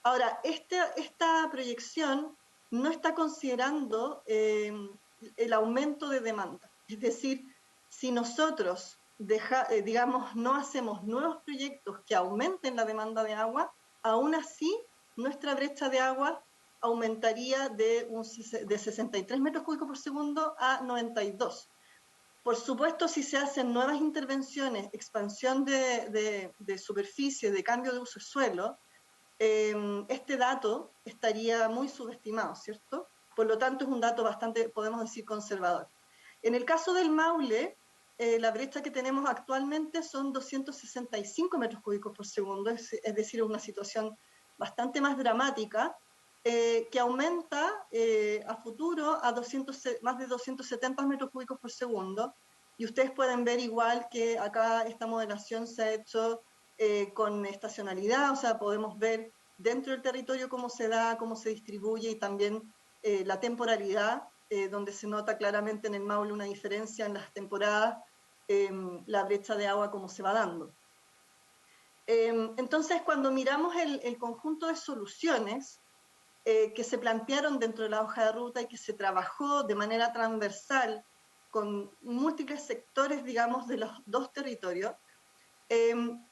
[SPEAKER 4] Ahora, esta proyección no está considerando el aumento de demanda. Es decir, si nosotros, digamos, no hacemos nuevos proyectos que aumenten la demanda de agua, aún así nuestra brecha de agua aumentaría de 63 metros cúbicos por segundo a 92. Por supuesto, si se hacen nuevas intervenciones, expansión de superficie, de cambio de uso de suelo, este dato estaría muy subestimado, ¿cierto? Por lo tanto, es un dato bastante, podemos decir, conservador. En el caso del Maule, la brecha que tenemos actualmente son 265 metros cúbicos por segundo, es decir, una situación bastante más dramática, que aumenta a futuro a más de 270 metros cúbicos por segundo. Y ustedes pueden ver igual que acá esta modelación se ha hecho con estacionalidad, o sea, podemos ver dentro del territorio cómo se da, cómo se distribuye, y también la temporalidad, donde se nota claramente en el Maule una diferencia en las temporadas, la brecha de agua cómo se va dando. Entonces, cuando miramos el conjunto de soluciones que se plantearon dentro de la hoja de ruta y que se trabajó de manera transversal con múltiples sectores, digamos, de los dos territorios,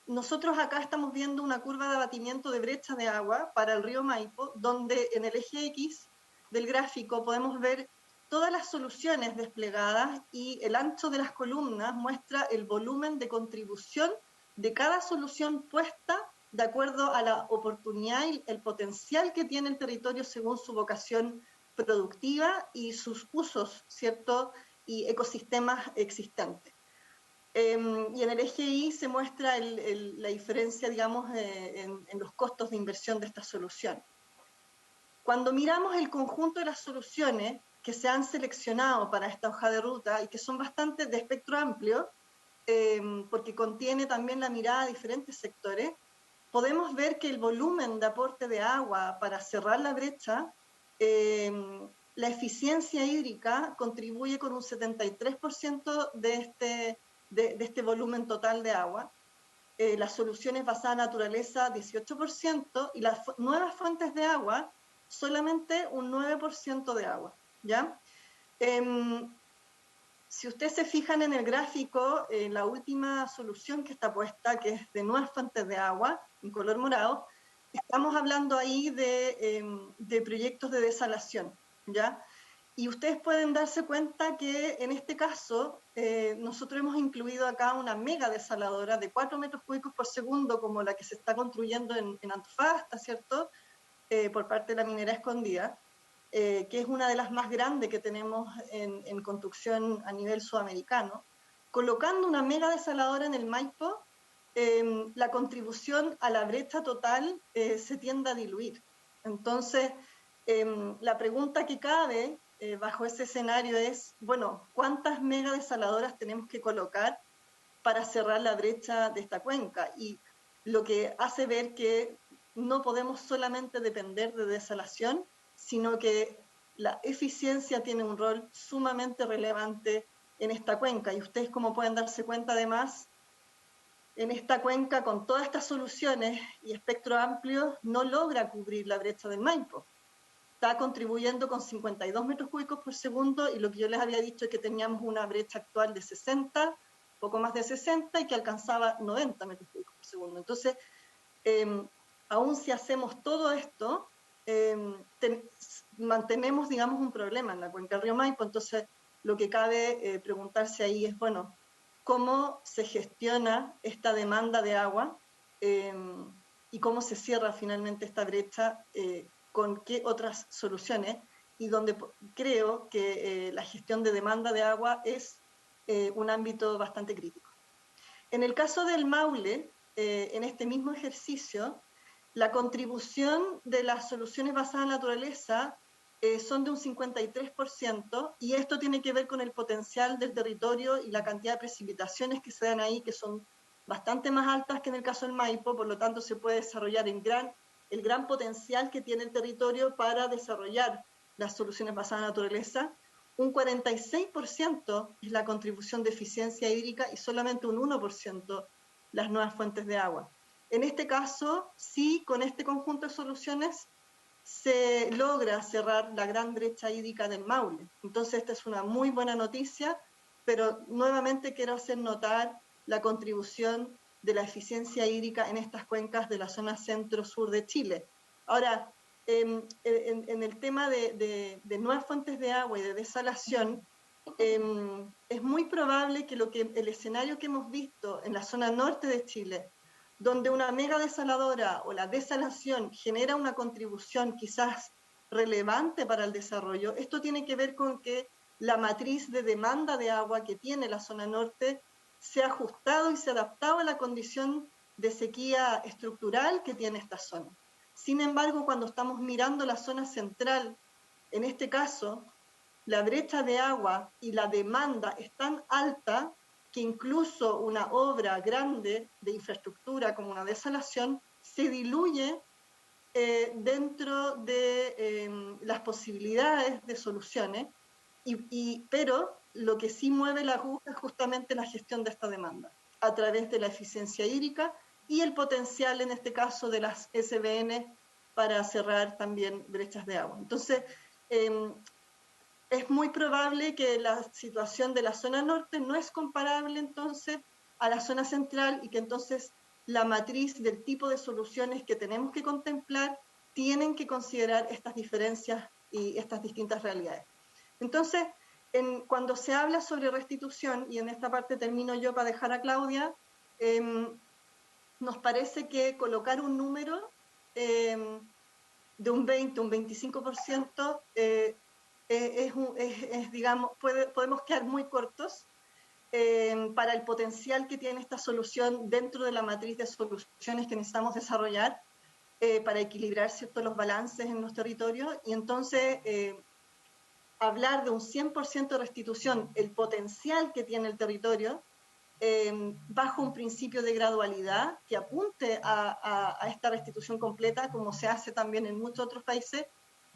[SPEAKER 4] nosotros acá estamos viendo una curva de abatimiento de brecha de agua para el río Maipo, donde en el eje X del gráfico podemos ver todas las soluciones desplegadas, y el ancho de las columnas muestra el volumen de contribución de cada solución puesta de acuerdo a la oportunidad y el potencial que tiene el territorio según su vocación productiva y sus usos, ¿cierto?, y ecosistemas existentes. Y en el eje Y se muestra la diferencia, digamos, en los costos de inversión de estas soluciones. Cuando miramos el conjunto de las soluciones que se han seleccionado para esta hoja de ruta, y que son bastante de espectro amplio, porque contiene también la mirada de diferentes sectores, podemos ver que el volumen de aporte de agua para cerrar la brecha, la eficiencia hídrica contribuye con un 73% de este volumen total de agua, las soluciones basadas en naturaleza 18%, y las nuevas fuentes de agua solamente un 9% de agua, ¿ya? Si ustedes se fijan en el gráfico, la última solución que está puesta, que es de nuevas fuentes de agua, en color morado, estamos hablando ahí de proyectos de desalación, ¿ya? Y ustedes pueden darse cuenta que en este caso nosotros hemos incluido acá una mega desaladora de 4 metros cúbicos por segundo, como la que se está construyendo en Antofagasta, ¿cierto?, por parte de la minera Escondida, que es una de las más grandes que tenemos en construcción a nivel sudamericano. Colocando una mega desaladora en el Maipo, la contribución a la brecha total se tiende a diluir. Entonces, la pregunta que cabe bajo ese escenario es, bueno, ¿cuántas megadesaladoras tenemos que colocar para cerrar la brecha de esta cuenca? Y lo que hace ver que no podemos solamente depender de desalación, sino que la eficiencia tiene un rol sumamente relevante en esta cuenca. Y ustedes, como pueden darse cuenta, además, en esta cuenca, con todas estas soluciones y espectro amplio, no logra cubrir la brecha del Maipo. Está contribuyendo con 52 metros cúbicos por segundo, y lo que yo les había dicho es que teníamos una brecha actual de 60, poco más de 60, y que alcanzaba 90 metros cúbicos por segundo. Entonces, aún si hacemos todo esto, mantenemos, digamos, un problema en la cuenca del río Maipo. Entonces, lo que cabe preguntarse ahí es, bueno, ¿cómo se gestiona esta demanda de agua y cómo se cierra finalmente esta brecha, con qué otras soluciones? Y donde creo que la gestión de demanda de agua es un ámbito bastante crítico. En el caso del Maule, en este mismo ejercicio, la contribución de las soluciones basadas en naturaleza son de un 53%, y esto tiene que ver con el potencial del territorio y la cantidad de precipitaciones que se dan ahí, que son bastante más altas que en el caso del Maipo. Por lo tanto, se puede desarrollar el gran potencial que tiene el territorio para desarrollar las soluciones basadas en naturaleza. Un 46% es la contribución de eficiencia hídrica y solamente un 1% las nuevas fuentes de agua. En este caso, sí, con este conjunto de soluciones se logra cerrar la gran brecha hídrica del Maule. Entonces, esta es una muy buena noticia, pero nuevamente quiero hacer notar la contribución de la eficiencia hídrica en estas cuencas de la zona centro-sur de Chile. Ahora, en el tema de nuevas fuentes de agua y de desalación, es muy probable que el escenario que hemos visto en la zona norte de Chile, donde una mega desaladora o la desalación genera una contribución quizás relevante para el desarrollo, esto tiene que ver con que la matriz de demanda de agua que tiene la zona norte se ha ajustado y se ha adaptado a la condición de sequía estructural que tiene esta zona. Sin embargo, cuando estamos mirando la zona central, en este caso, la brecha de agua y la demanda es tan alta que incluso una obra grande de infraestructura como una desalación se diluye dentro de las posibilidades de soluciones, pero lo que sí mueve la aguja es justamente la gestión de esta demanda a través de la eficiencia hídrica y el potencial, en este caso, de las SBN para cerrar también brechas de agua. Entonces, es muy probable que la situación de la zona norte no es comparable entonces a la zona central, y que entonces la matriz del tipo de soluciones que tenemos que contemplar tienen que considerar estas diferencias y estas distintas realidades. Entonces, cuando se habla sobre restitución, y en esta parte termino yo para dejar a Claudia, nos parece que colocar un número de un 20, un 25%, digamos, podemos quedar muy cortos para el potencial que tiene esta solución dentro de la matriz de soluciones que necesitamos desarrollar para equilibrar, ¿cierto?, los balances en los territorios. Y entonces, hablar de un 100% de restitución, el potencial que tiene el territorio, bajo un principio de gradualidad que apunte a esta restitución completa, como se hace también en muchos otros países,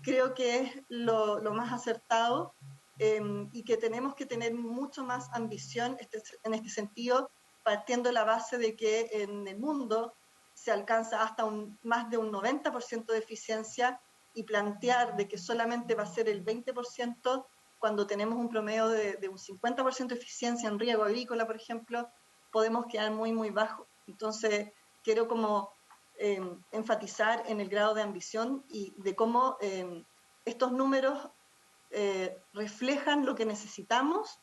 [SPEAKER 4] creo que es lo más acertado, y que tenemos que tener mucho más ambición en este sentido, partiendo de la base de que en el mundo se alcanza hasta más de un 90% de eficiencia, y plantear de que solamente va a ser el 20% cuando tenemos un promedio de un 50% de eficiencia en riego agrícola, por ejemplo, podemos quedar muy, muy bajo. Entonces, quiero como enfatizar en el grado de ambición y de cómo estos números reflejan lo que necesitamos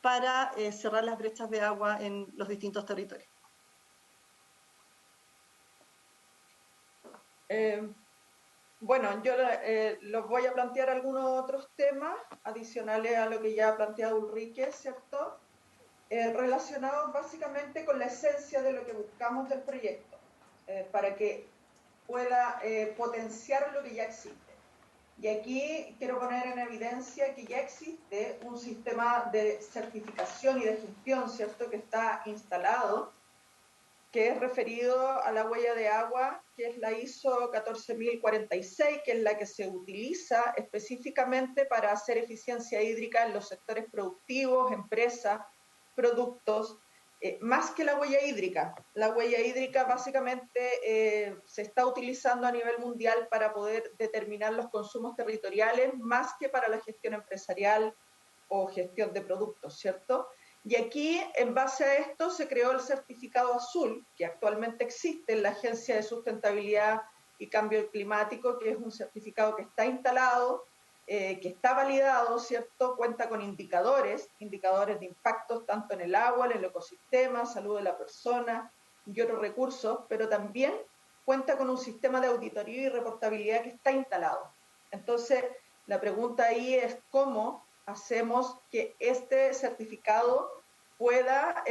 [SPEAKER 4] para cerrar las brechas de agua en los distintos territorios.
[SPEAKER 5] Bueno, yo los voy a plantear algunos otros temas adicionales a lo que ya ha planteado Ulrike, ¿cierto? Relacionados básicamente con la esencia de lo que buscamos del proyecto, para que pueda potenciar lo que ya existe. Y aquí quiero poner en evidencia que ya existe un sistema de certificación y de gestión, ¿cierto?, que está instalado, que es referido a la huella de agua, que es la ISO 14046, que es la que se utiliza específicamente para hacer eficiencia hídrica en los sectores productivos, empresas, productos, más que la huella hídrica. La huella hídrica básicamente se está utilizando a nivel mundial para poder determinar los consumos territoriales, más que para la gestión empresarial o gestión de productos, ¿cierto? Y aquí, en base a esto, se creó el certificado azul, que actualmente existe en la Agencia de Sustentabilidad y Cambio Climático, que es un certificado que está instalado, que está validado, ¿cierto? Cuenta con indicadores de impactos tanto en el agua, en el ecosistema, salud de la persona y otros recursos, pero también cuenta con un sistema de auditoría y reportabilidad que está instalado. Entonces, la pregunta ahí es cómo hacemos que este certificado pueda,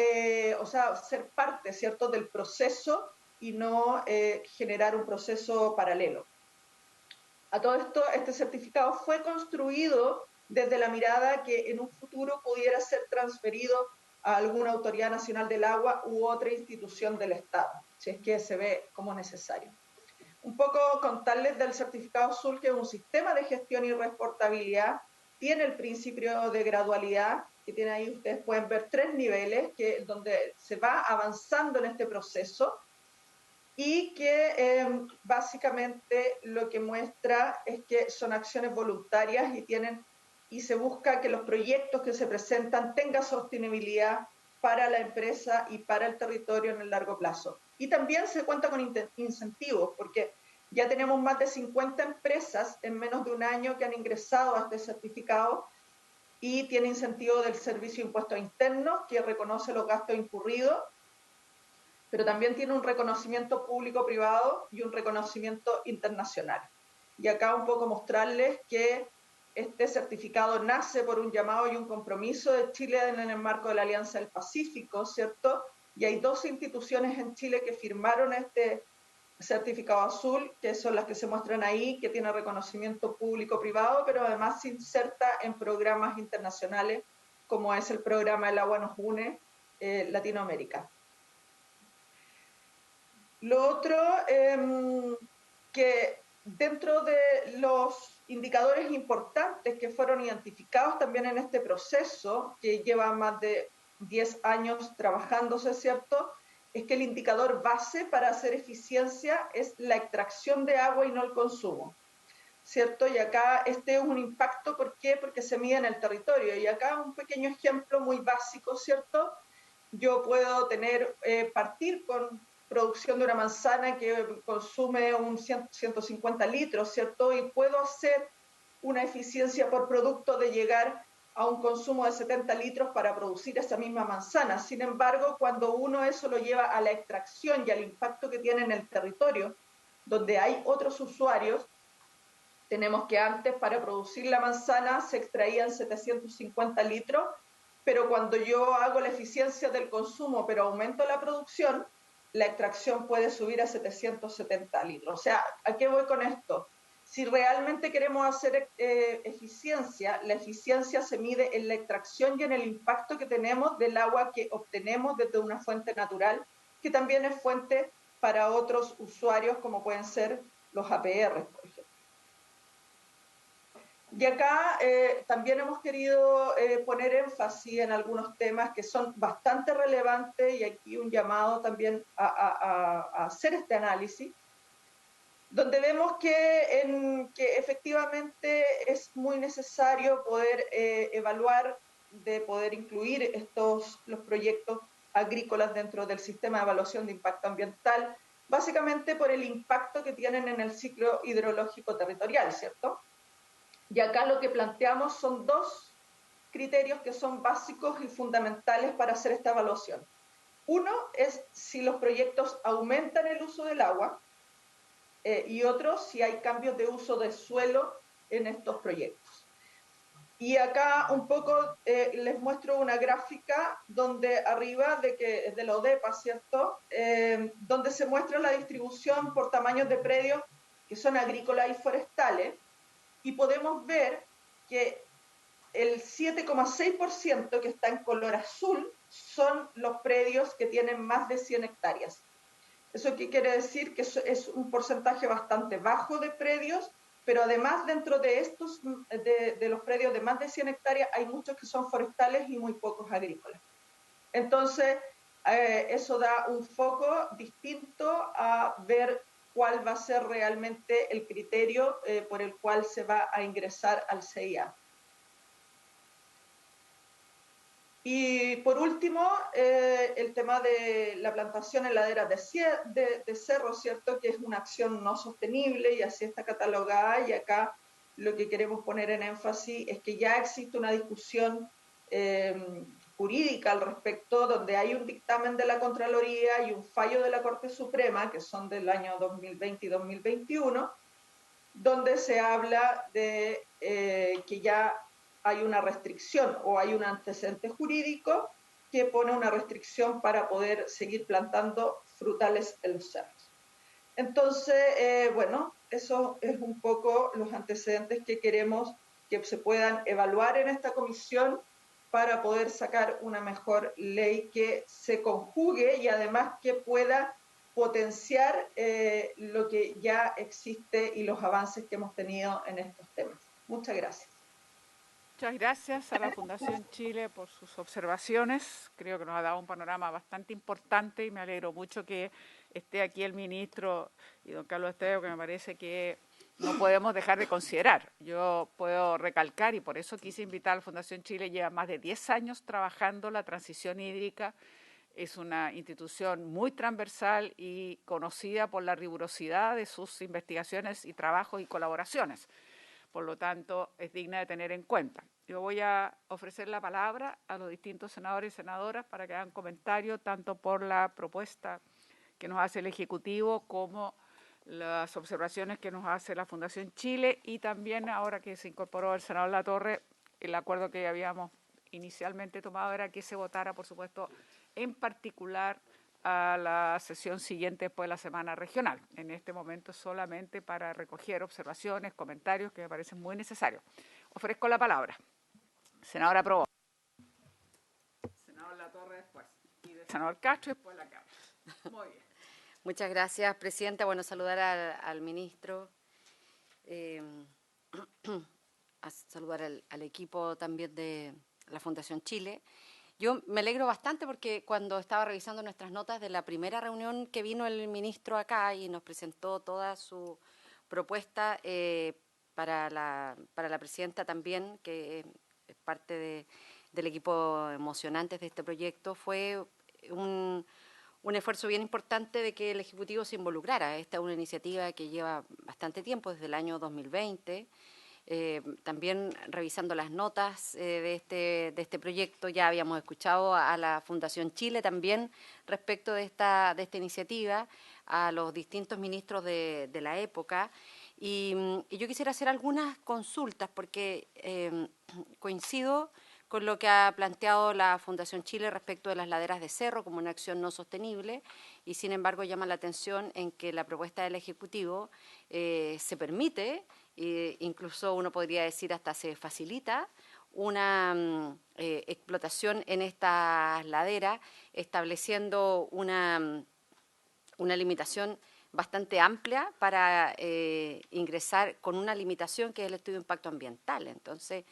[SPEAKER 5] ser parte, ¿cierto?, del proceso y no generar un proceso paralelo. A todo esto, este certificado fue construido desde la mirada que en un futuro pudiera ser transferido a alguna autoridad nacional del agua u otra institución del Estado, si es que se ve como necesario. Un poco contarles del certificado azul, que es un sistema de gestión y reportabilidad, tiene el principio de gradualidad, que tiene ahí, ustedes pueden ver 3 niveles, donde se va avanzando en este proceso, y que básicamente lo que muestra es que son acciones voluntarias y se busca que los proyectos que se presentan tengan sostenibilidad para la empresa y para el territorio en el largo plazo. Y también se cuenta con incentivos, porque ya tenemos más de 50 empresas en menos de un año que han ingresado a este certificado, y tiene incentivo del Servicio de Impuestos Internos, que reconoce los gastos incurridos, pero también tiene un reconocimiento público-privado y un reconocimiento internacional. Y acá un poco mostrarles que este certificado nace por un llamado y un compromiso de Chile en el marco de la Alianza del Pacífico, ¿cierto? Y hay 2 instituciones en Chile que firmaron este certificado azul, que son las que se muestran ahí, que tiene reconocimiento público-privado, pero además se inserta en programas internacionales, como es el programa El Agua Nos Une, Latinoamérica. Lo otro, que dentro de los indicadores importantes que fueron identificados también en este proceso, que lleva más de 10 años trabajándose, ¿cierto?, es que el indicador base para hacer eficiencia es la extracción de agua y no el consumo, ¿cierto? Y acá este es un impacto, ¿por qué? Porque se mide en el territorio. Y acá un pequeño ejemplo muy básico, ¿cierto? Yo puedo partir con producción de una manzana que consume 150 litros, ¿cierto? Y puedo hacer una eficiencia por producto de llegar a un consumo de 70 litros para producir esa misma manzana. Sin embargo, cuando uno eso lo lleva a la extracción y al impacto que tiene en el territorio, donde hay otros usuarios, tenemos que antes para producir la manzana se extraían 750 litros, pero cuando yo hago la eficiencia del consumo, pero aumento la producción, la extracción puede subir a 770 litros. O sea, ¿a qué voy con esto? Si realmente queremos hacer eficiencia, la eficiencia se mide en la extracción y en el impacto que tenemos del agua que obtenemos desde una fuente natural, que también es fuente para otros usuarios, como pueden ser los APR, por ejemplo. Y acá también hemos querido poner énfasis en algunos temas que son bastante relevantes, y aquí un llamado también a hacer este análisis, donde vemos que efectivamente es muy necesario poder evaluar, de poder incluir los proyectos agrícolas dentro del sistema de evaluación de impacto ambiental, básicamente por el impacto que tienen en el ciclo hidrológico territorial, ¿cierto? Y acá lo que planteamos son 2 criterios que son básicos y fundamentales para hacer esta evaluación. Uno es si los proyectos aumentan el uso del agua, y otro si hay cambios de uso de suelo en estos proyectos. Y acá un poco les muestro una gráfica donde arriba, de la ODEPA, ¿cierto?, donde se muestra la distribución por tamaños de predios que son agrícolas y forestales, y podemos ver que el 7,6% que está en color azul son los predios que tienen más de 100 hectáreas. ¿Eso qué quiere decir? Que es un porcentaje bastante bajo de predios, pero además dentro de estos, de los predios de más de 100 hectáreas, hay muchos que son forestales y muy pocos agrícolas. Entonces, eso da un foco distinto a ver cuál va a ser realmente el criterio por el cual se va a ingresar al CIA. Y por último, el tema de la plantación en laderas de cerro, ¿cierto? Que es una acción no sostenible y así está catalogada, y acá lo que queremos poner en énfasis es que ya existe una discusión jurídica al respecto, donde hay un dictamen de la Contraloría y un fallo de la Corte Suprema, que son del año 2020 y 2021, donde se habla de que ya hay una restricción o hay un antecedente jurídico que pone una restricción para poder seguir plantando frutales en los cerros. Entonces, bueno, eso es un poco los antecedentes que queremos que se puedan evaluar en esta comisión para poder sacar una mejor ley que se conjugue y además que pueda potenciar lo que ya existe y los avances que hemos tenido en estos temas. Muchas gracias.
[SPEAKER 1] Muchas gracias a la Fundación Chile por sus observaciones. Creo que nos ha dado un panorama bastante importante y me alegro mucho que esté aquí el ministro y don Carlos Esteve, que me parece que no podemos dejar de considerar. Yo puedo recalcar, y por eso quise invitar a la Fundación Chile, lleva más de 10 años trabajando la transición hídrica. Es una institución muy transversal y conocida por la rigurosidad de sus investigaciones y trabajos y colaboraciones. Por lo tanto, es digna de tener en cuenta. Yo voy a ofrecer la palabra a los distintos senadores y senadoras para que hagan comentarios tanto por la propuesta que nos hace el Ejecutivo como las observaciones que nos hace la Fundación Chile, y también, ahora que se incorporó el senador Latorre, el acuerdo que habíamos inicialmente tomado era que se votara, por supuesto, en particular a la sesión siguiente después de la semana regional. En este momento solamente para recoger observaciones, comentarios que me parecen muy necesarios. Ofrezco la palabra. Senadora Probo. Senador Latorre después. Y del senador Castro después la Cámara. Muy bien.
[SPEAKER 6] Muchas gracias, Presidenta. Bueno, saludar al ministro, a saludar al equipo también de la Fundación Chile. Yo me alegro bastante porque cuando estaba revisando nuestras notas de la primera reunión que vino el ministro acá y nos presentó toda su propuesta para la presidenta también, que es parte del equipo emocionante de este proyecto, fue un esfuerzo bien importante de que el Ejecutivo se involucrara. Esta es una iniciativa que lleva bastante tiempo, desde el año 2020. También revisando las notas de este proyecto, ya habíamos escuchado a la Fundación Chile también respecto de esta iniciativa, a los distintos ministros de la época, y yo quisiera hacer algunas consultas porque coincido con lo que ha planteado la Fundación Chile respecto de las laderas de cerro como una acción no sostenible, y sin embargo llama la atención en que la propuesta del Ejecutivo se permite, incluso uno podría decir hasta se facilita, una explotación en estas laderas, estableciendo una limitación bastante amplia para ingresar con una limitación que es el estudio de impacto ambiental. Entonces,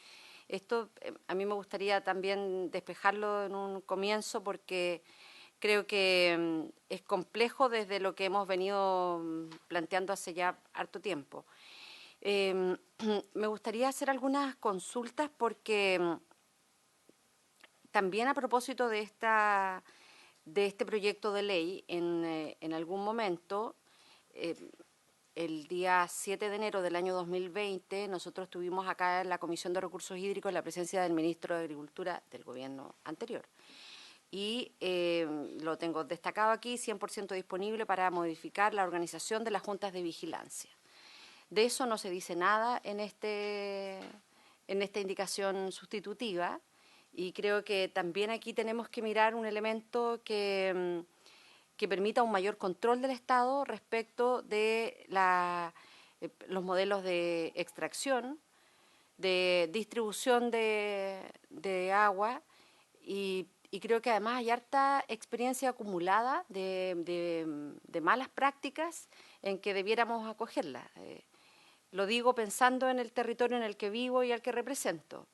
[SPEAKER 6] esto a mí me gustaría también despejarlo en un comienzo porque creo que es complejo desde lo que hemos venido planteando hace ya harto tiempo. Me gustaría hacer algunas consultas porque también a propósito de este proyecto de ley, en algún momento, el día 7 de enero del año 2020, nosotros tuvimos acá en la Comisión de Recursos Hídricos la presencia del ministro de Agricultura del gobierno anterior. Y lo tengo destacado aquí, 100% disponible para modificar la organización de las juntas de vigilancia. De eso no se dice nada en esta indicación sustitutiva, y creo que también aquí tenemos que mirar un elemento que permita un mayor control del Estado respecto de los modelos de extracción, de distribución de agua y y creo que además hay harta experiencia acumulada de malas prácticas en que debiéramos acogerlas. Lo digo pensando en el territorio en el que vivo y al que represento.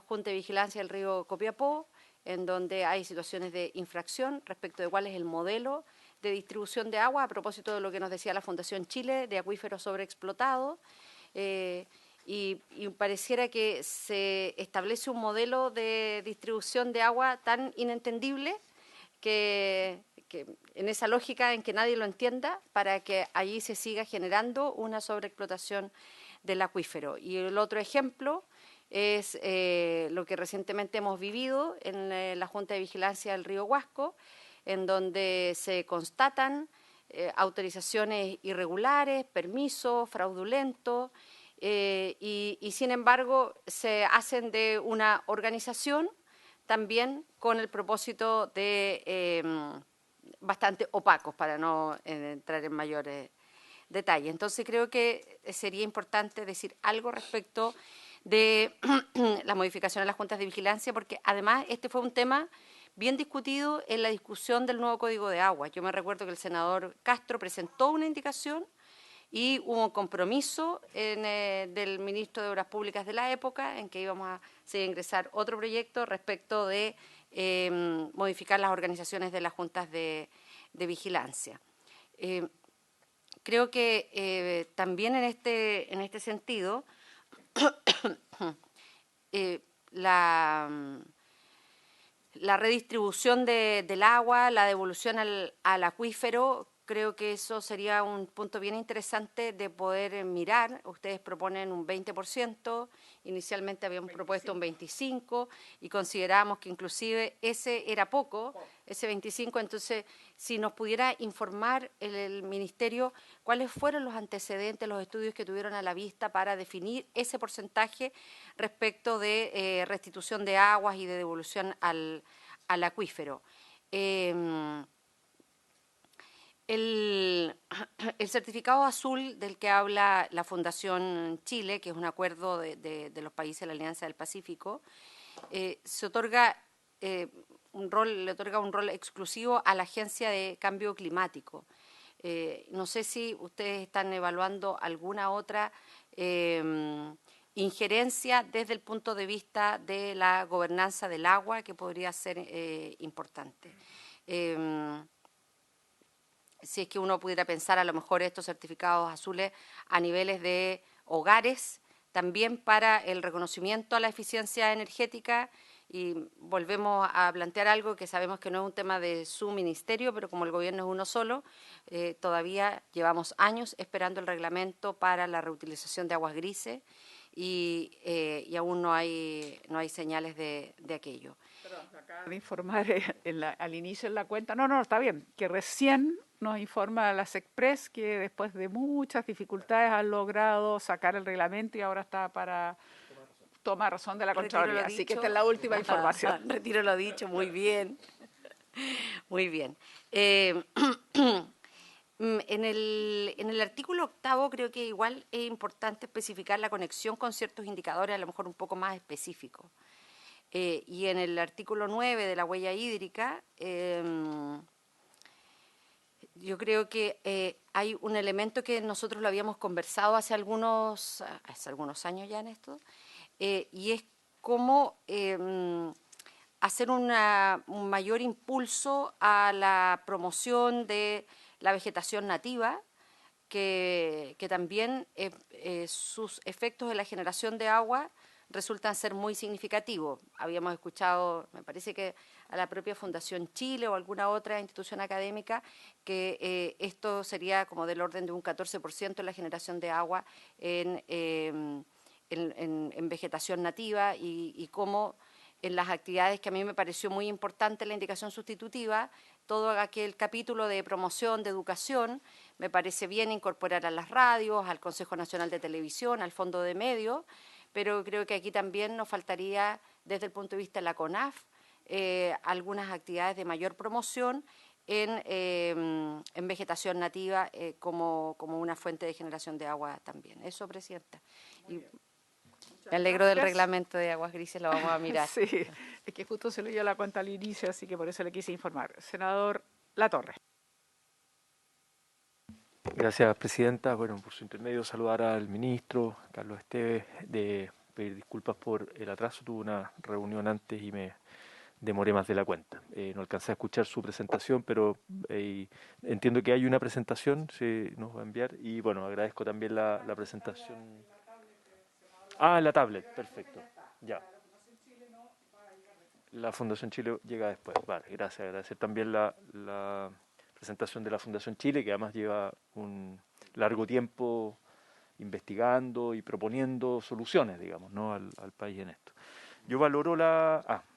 [SPEAKER 6] Junta de Vigilancia del Río Copiapó, en donde hay situaciones de infracción respecto de cuál es el modelo de distribución de agua, a propósito de lo que nos decía la Fundación Chile, de acuíferos sobreexplotados, y pareciera que se establece un modelo de distribución de agua tan inentendible que en esa lógica en que nadie lo entienda, para que allí se siga generando una sobreexplotación del acuífero. Y el otro ejemplo es lo que recientemente hemos vivido en la Junta de Vigilancia del Río Huasco, en donde se constatan autorizaciones irregulares, permisos fraudulentos, y sin embargo se hacen de una organización también con el propósito de bastante opacos, para no entrar en mayores detalles. Entonces creo que sería importante decir algo respecto de la modificación de las juntas de vigilancia, porque además este fue un tema bien discutido en la discusión del nuevo Código de Agua. Yo me recuerdo que el senador Castro presentó una indicación y hubo un compromiso del ministro de Obras Públicas de la época en que íbamos a ingresar otro proyecto respecto de modificar las organizaciones de las juntas de vigilancia. Creo que también en este sentido la redistribución del agua, la devolución al acuífero, creo que eso sería un punto bien interesante de poder mirar. Ustedes proponen un 20%, inicialmente habíamos propuesto un 25% y consideramos que inclusive ese era poco, ese 25%. Entonces, si nos pudiera informar el Ministerio cuáles fueron los antecedentes, los estudios que tuvieron a la vista para definir ese porcentaje respecto de restitución de aguas y de devolución al acuífero. El certificado azul del que habla la Fundación Chile, que es un acuerdo de los países de la Alianza del Pacífico, se otorga le otorga un rol exclusivo a la Agencia de Cambio Climático. No sé si ustedes están evaluando alguna otra injerencia desde el punto de vista de la gobernanza del agua que podría ser importante. Si es que uno pudiera pensar a lo mejor estos certificados azules a niveles de hogares, también para el reconocimiento a la eficiencia energética, y volvemos a plantear algo que sabemos que no es un tema de su ministerio, pero como el gobierno es uno solo, todavía llevamos años esperando el reglamento para la reutilización de aguas grises y aún no hay señales de aquello.
[SPEAKER 1] Perdón, me acaba de informar al inicio en la cuenta, no, está bien, que recién nos informa la SECPRES que después de muchas dificultades han logrado sacar el reglamento y ahora está para tomar razón de la Contraloría. Así que esta es la última información.
[SPEAKER 6] Retiro lo dicho, muy bien. Muy bien. En el artículo 8 creo que igual es importante especificar la conexión con ciertos indicadores a lo mejor un poco más específicos. Y en el artículo 9 de la huella hídrica, yo creo que hay un elemento que nosotros lo habíamos conversado hace algunos años ya en esto, y es cómo hacer un mayor impulso a la promoción de la vegetación nativa, que también sus efectos en la generación de agua resultan ser muy significativos. Habíamos escuchado, me parece que a la propia Fundación Chile o alguna otra institución académica, que esto sería como del orden de un 14% en la generación de agua en vegetación nativa, y cómo en las actividades que a mí me pareció muy importante la indicación sustitutiva, todo aquel capítulo de promoción, de educación, me parece bien incorporar a las radios, al Consejo Nacional de Televisión, al Fondo de Medios, pero creo que aquí también nos faltaría, desde el punto de vista de la CONAF, algunas actividades de mayor promoción en vegetación nativa como una fuente de generación de agua también. Eso, Presidenta. Me alegro del
[SPEAKER 1] Gracias.
[SPEAKER 6] reglamento de aguas grises, lo vamos a mirar.
[SPEAKER 1] Sí, es que justo se leyó la cuenta al inicio, así que por eso le quise informar. Senador Latorre.
[SPEAKER 7] Gracias, presidenta. Bueno, por su intermedio saludar al ministro Carlos Esteves, de pedir disculpas por el atraso. Tuve una reunión antes y me demoré más de la cuenta. No alcancé a escuchar su presentación, pero entiendo que hay una presentación, se nos va a enviar. Y bueno, agradezco también la presentación. Ah, en la tablet, perfecto. Ya. La Fundación Chile llega después. Vale, gracias. Agradecer también la presentación de la Fundación Chile, que además lleva un largo tiempo investigando y proponiendo soluciones, digamos, ¿no? al país en esto. Yo valoro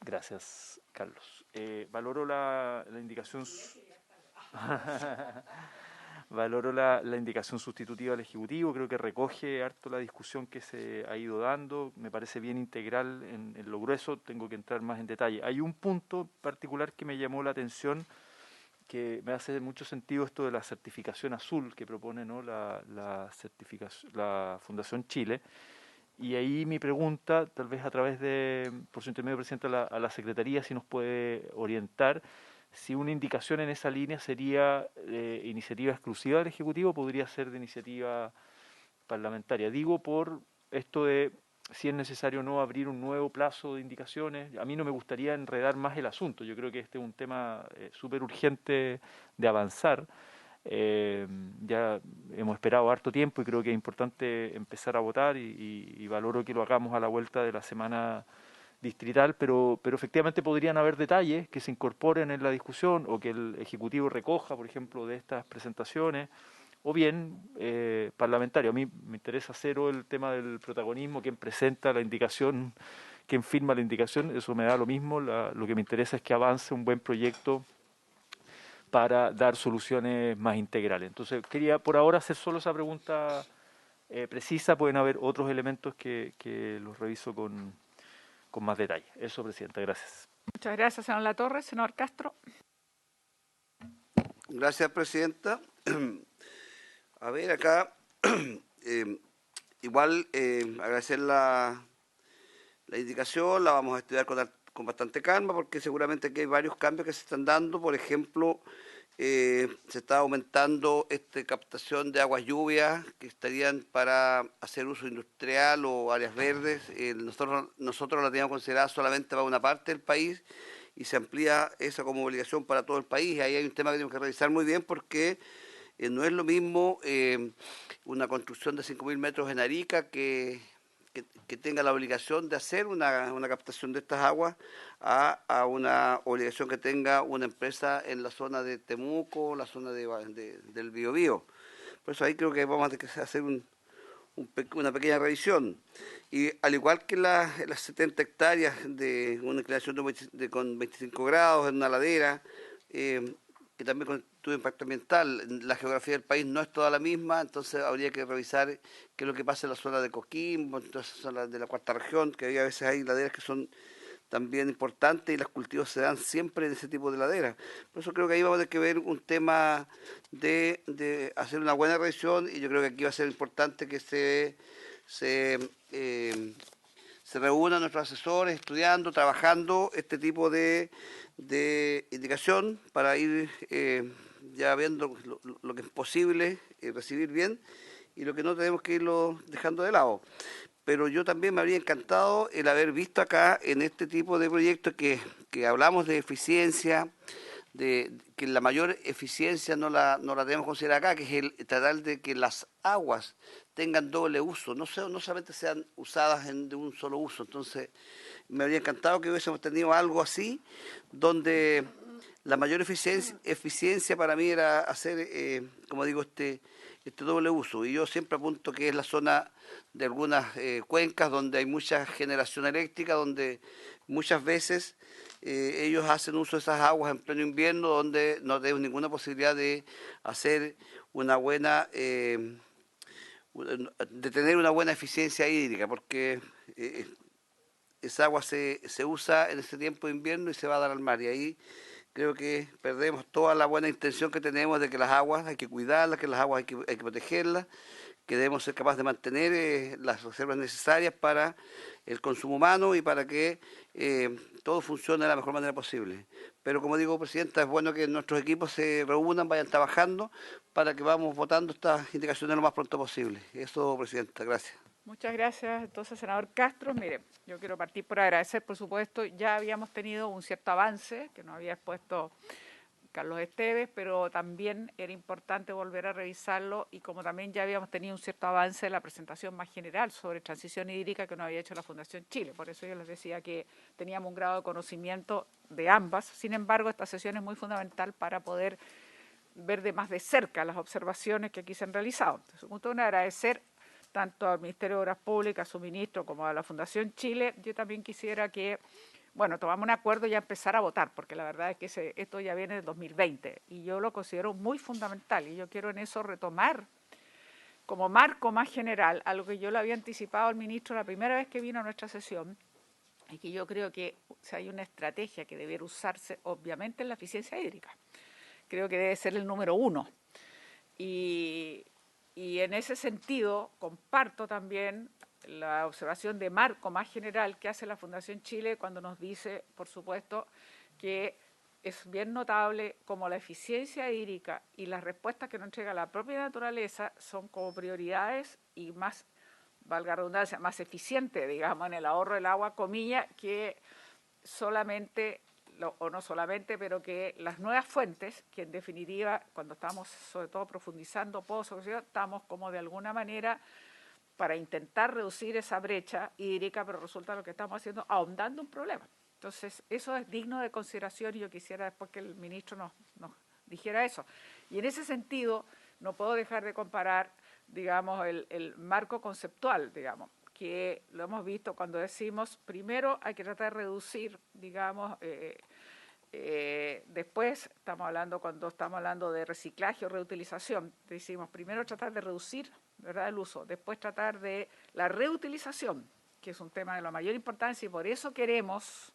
[SPEAKER 7] gracias, Carlos. Valoro la indicación... Valoro la indicación sustitutiva del Ejecutivo, creo que recoge harto la discusión que se ha ido dando, me parece bien integral en lo grueso, tengo que entrar más en detalle. Hay un punto particular que me llamó la atención, que me hace mucho sentido esto de la certificación azul que propone, ¿no? la Fundación Chile. Y ahí mi pregunta, tal vez a través de, por su intermedio, presidente, a la Secretaría, si nos puede orientar, si una indicación en esa línea sería iniciativa exclusiva del Ejecutivo o podría ser de iniciativa parlamentaria. Digo por esto de si es necesario o no abrir un nuevo plazo de indicaciones. A mí no me gustaría enredar más el asunto. Yo creo que este es un tema súper urgente de avanzar. Ya hemos esperado harto tiempo y creo que es importante empezar a votar y valoro que lo hagamos a la vuelta de la semana distrital, pero efectivamente podrían haber detalles que se incorporen en la discusión o que el Ejecutivo recoja, por ejemplo, de estas presentaciones, o bien parlamentario. A mí me interesa cero el tema del protagonismo, quién presenta la indicación, quién firma la indicación, eso me da lo mismo, lo que me interesa es que avance un buen proyecto para dar soluciones más integrales. Entonces, quería por ahora hacer solo esa pregunta precisa, pueden haber otros elementos que los reviso con más detalle. Eso, presidenta, gracias.
[SPEAKER 1] Muchas gracias, senador Latorre. Senador Castro.
[SPEAKER 8] Gracias, presidenta. A ver, acá, igual agradecer la indicación, la vamos a estudiar con bastante calma, porque seguramente aquí hay varios cambios que se están dando. Por ejemplo, se está aumentando captación de aguas lluvias que estarían para hacer uso industrial o áreas verdes. Nosotros la teníamos considerada solamente para una parte del país y se amplía esa como obligación para todo el país. Ahí hay un tema que tenemos que revisar muy bien porque no es lo mismo una construcción de 5.000 metros en Arica que tenga la obligación de hacer una captación de estas aguas a una obligación que tenga una empresa en la zona de Temuco, la zona del Biobío. Por eso ahí creo que vamos a tener que hacer una pequeña revisión. Y al igual que las 70 hectáreas de una inclinación con 25 grados en una ladera, que también constituye impacto ambiental. La geografía del país no es toda la misma, entonces habría que revisar qué es lo que pasa en la zona de Coquimbo, en todas esas zonas de la cuarta región, que a veces hay laderas que son también importantes y los cultivos se dan siempre en ese tipo de laderas. Por eso creo que ahí vamos a tener que ver un tema de hacer una buena revisión y yo creo que aquí va a ser importante que se reúnan nuestros asesores estudiando, trabajando este tipo de indicación para ir ya viendo lo que es posible recibir bien y lo que no tenemos que irlo dejando de lado. Pero yo también me habría encantado el haber visto acá en este tipo de proyectos que hablamos de eficiencia, de que la mayor eficiencia no la tenemos que considerar acá, que es el tratar de que las aguas tengan doble uso, no solamente sean usadas de un solo uso. Entonces, me habría encantado que hubiésemos tenido algo así, donde la mayor eficiencia para mí era hacer, como digo, este doble uso. Y yo siempre apunto que es la zona de algunas cuencas donde hay mucha generación eléctrica, donde muchas veces ellos hacen uso de esas aguas en pleno invierno, donde no tenemos ninguna posibilidad de hacer una buena, de tener una buena eficiencia hídrica, porque esa agua se usa en este tiempo de invierno y se va a dar al mar. Y ahí creo que perdemos toda la buena intención que tenemos de que las aguas hay que cuidarlas, que las aguas hay que protegerlas, que debemos ser capaces de mantener las reservas necesarias para el consumo humano y para que todo funcione de la mejor manera posible. Pero como digo, Presidenta, es bueno que nuestros equipos se reúnan, vayan trabajando para que vamos votando estas indicaciones lo más pronto posible. Eso, Presidenta, gracias.
[SPEAKER 1] Muchas gracias. Entonces, senador Castro, mire, yo quiero partir por agradecer, por supuesto, ya habíamos tenido un cierto avance que nos había expuesto Carlos Esteves, pero también era importante volver a revisarlo y como también ya habíamos tenido un cierto avance en la presentación más general sobre transición hídrica que nos había hecho la Fundación Chile. Por eso yo les decía que teníamos un grado de conocimiento de ambas. Sin embargo, esta sesión es muy fundamental para poder ver de más de cerca las observaciones que aquí se han realizado. Entonces, un gusto agradecer tanto al Ministerio de Obras Públicas, a su ministro, como a la Fundación Chile. Yo también quisiera que, bueno, tomamos un acuerdo y ya empezar a votar, porque la verdad es que esto ya viene del 2020 y yo lo considero muy fundamental y yo quiero en eso retomar como marco más general algo que yo le había anticipado al ministro la primera vez que vino a nuestra sesión y que yo creo que si hay una estrategia que debiera usarse obviamente en la eficiencia hídrica. Creo que debe ser el número 1 y en ese sentido comparto también la observación de marco más general que hace la Fundación Chile cuando nos dice, por supuesto, que es bien notable como la eficiencia hídrica y las respuestas que nos entrega la propia naturaleza son como prioridades y más, valga la redundancia, más eficiente, digamos, en el ahorro del agua, comilla, que solamente, o no solamente, pero que las nuevas fuentes, que en definitiva, cuando estamos sobre todo profundizando pozos, estamos como de alguna manera para intentar reducir esa brecha hídrica, pero resulta lo que estamos haciendo ahondando un problema. Entonces, eso es digno de consideración y yo quisiera después que el ministro nos dijera eso. Y en ese sentido, no puedo dejar de comparar, digamos, el marco conceptual, digamos, que lo hemos visto cuando decimos, primero hay que tratar de reducir, digamos, después cuando estamos hablando de reciclaje o reutilización, decimos primero tratar de reducir, ¿verdad?, el uso, después tratar de la reutilización, que es un tema de la mayor importancia y por eso queremos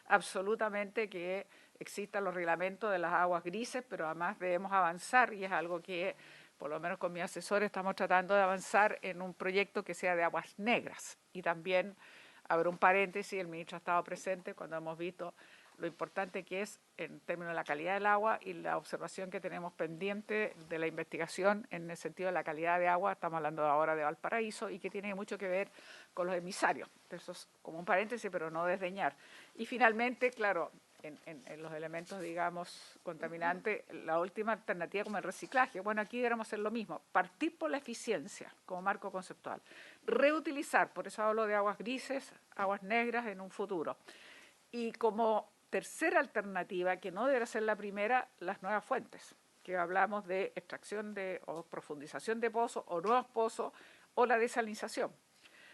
[SPEAKER 1] absolutamente que existan los reglamentos de las aguas grises, pero además debemos avanzar y es algo que por lo menos con mi asesor estamos tratando de avanzar en un proyecto que sea de aguas negras. Y también, abro un paréntesis, el ministro ha estado presente cuando hemos visto lo importante que es en términos de la calidad del agua y la observación que tenemos pendiente de la investigación en el sentido de la calidad de agua, estamos hablando ahora de Valparaíso, y que tiene mucho que ver con los emisarios. Eso es como un paréntesis, pero no desdeñar. Y finalmente, claro, en los elementos, digamos, contaminantes, la última alternativa como el reciclaje. Bueno, aquí deberíamos hacer lo mismo, partir por la eficiencia como marco conceptual, reutilizar, por eso hablo de aguas grises, aguas negras en un futuro. Y como tercera alternativa, que no deberá ser la primera, las nuevas fuentes, que hablamos de extracción o profundización de pozos o nuevos pozos o la desalinización.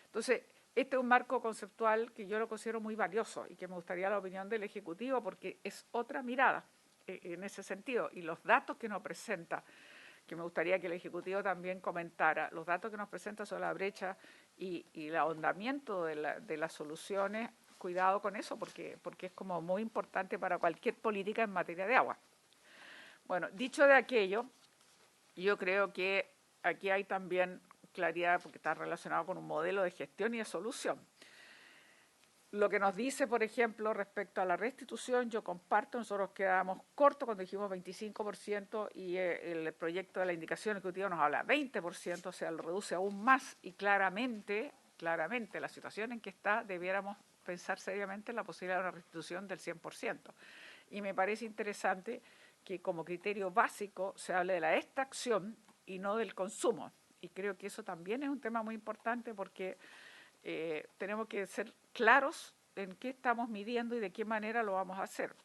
[SPEAKER 1] Entonces, este es un marco conceptual que yo lo considero muy valioso y que me gustaría la opinión del Ejecutivo porque es otra mirada en ese sentido. Y los datos que nos presenta, que me gustaría que el Ejecutivo también comentara, los datos que nos presenta sobre la brecha y el ahondamiento de las soluciones, cuidado con eso porque es como muy importante para cualquier política en materia de agua. Bueno, dicho de aquello, yo creo que aquí hay también claridad porque está relacionado con un modelo de gestión y de solución. Lo que nos dice, por ejemplo, respecto a la restitución, yo comparto, nosotros quedamos cortos cuando dijimos 25% y el proyecto de la indicación ejecutiva nos habla 20%, o sea, lo reduce aún más y claramente la situación en que está, debiéramos pensar seriamente en la posibilidad de una restitución del 100%. Y me parece interesante que como criterio básico se hable de la extracción y no del consumo. Y creo que eso también es un tema muy importante porque tenemos que ser claros en qué estamos midiendo y de qué manera lo vamos a hacer.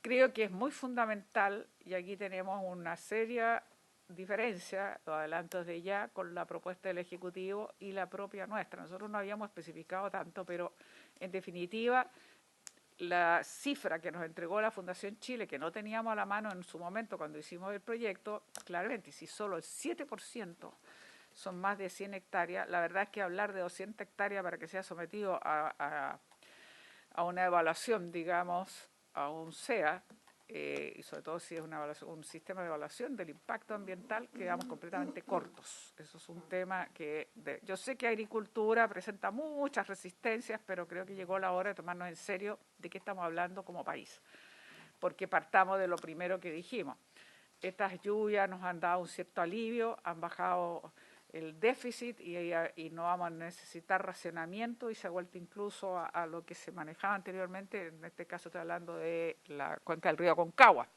[SPEAKER 1] Creo que es muy fundamental, y aquí tenemos una seria diferencia, lo adelanto desde ya, con la propuesta del Ejecutivo y la propia nuestra. Nosotros no habíamos especificado tanto, pero en definitiva la cifra que nos entregó la Fundación Chile, que no teníamos a la mano en su momento cuando hicimos el proyecto, claramente, si solo el 7% son más de 100 hectáreas, la verdad es que hablar de 200 hectáreas para que sea sometido a una evaluación, digamos, a un SEA, y sobre todo si es un sistema de evaluación del impacto ambiental, quedamos completamente cortos. Eso es un tema que yo sé que agricultura presenta muchas resistencias, pero creo que llegó la hora de tomarnos en serio de qué estamos hablando como país, porque partamos de lo primero que dijimos. Estas lluvias nos han dado un cierto alivio, han bajado el déficit y no vamos a necesitar racionamiento y se ha vuelto incluso a lo que se manejaba anteriormente. En este caso estoy hablando de la cuenca del río Aconcagua,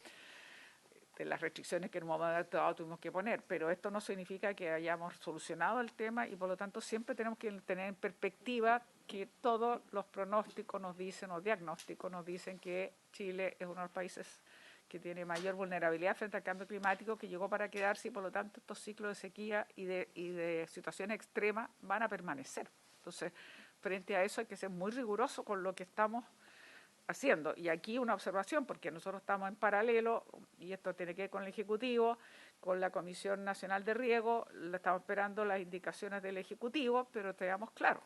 [SPEAKER 1] de las restricciones que en un momento dado tuvimos que poner, pero esto no significa que hayamos solucionado el tema y por lo tanto siempre tenemos que tener en perspectiva que todos los pronósticos nos dicen, o diagnósticos nos dicen que Chile es uno de los países que tiene mayor vulnerabilidad frente al cambio climático, que llegó para quedarse y por lo tanto estos ciclos de sequía y de situaciones extremas van a permanecer. Entonces, frente a eso hay que ser muy riguroso con lo que estamos haciendo. Y aquí una observación, porque nosotros estamos en paralelo, y esto tiene que ver con el Ejecutivo, con la Comisión Nacional de Riego, estamos esperando las indicaciones del Ejecutivo, pero tengamos claro,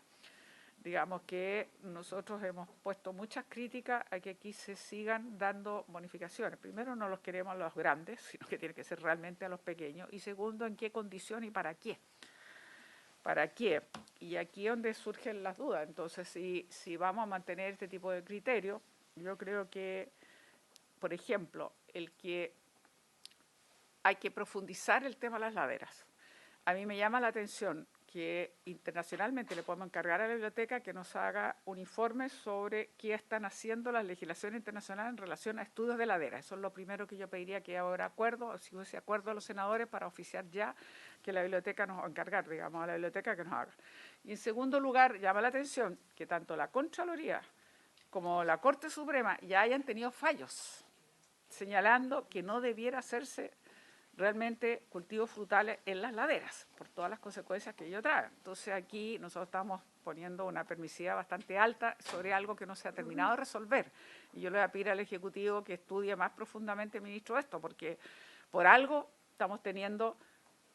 [SPEAKER 1] digamos que nosotros hemos puesto muchas críticas a que aquí se sigan dando bonificaciones. Primero, no los queremos a los grandes, sino que tiene que ser realmente a los pequeños. Y segundo, en qué condición y para qué. ¿Para qué? Y aquí es donde surgen las dudas. Entonces, si vamos a mantener este tipo de criterios, yo creo que, por ejemplo, el que hay que profundizar el tema de las laderas. A mí me llama la atención que internacionalmente le podemos encargar a la biblioteca que nos haga un informe sobre qué están haciendo las legislaciones internacionales en relación a estudios de laderas. Eso es lo primero que yo pediría que hubiera acuerdo, o si hubiese acuerdo a los senadores para oficiar ya que la biblioteca nos va a encargar, digamos, a la biblioteca que nos haga. Y en segundo lugar, llama la atención que tanto la Contraloría como la Corte Suprema ya hayan tenido fallos, señalando que no debiera hacerse realmente cultivos frutales en las laderas, por todas las consecuencias que ello trae. Entonces aquí nosotros estamos poniendo una permisividad bastante alta sobre algo que no se ha terminado de resolver. Y yo le voy a pedir al Ejecutivo que estudie más profundamente, ministro, esto, porque por algo estamos teniendo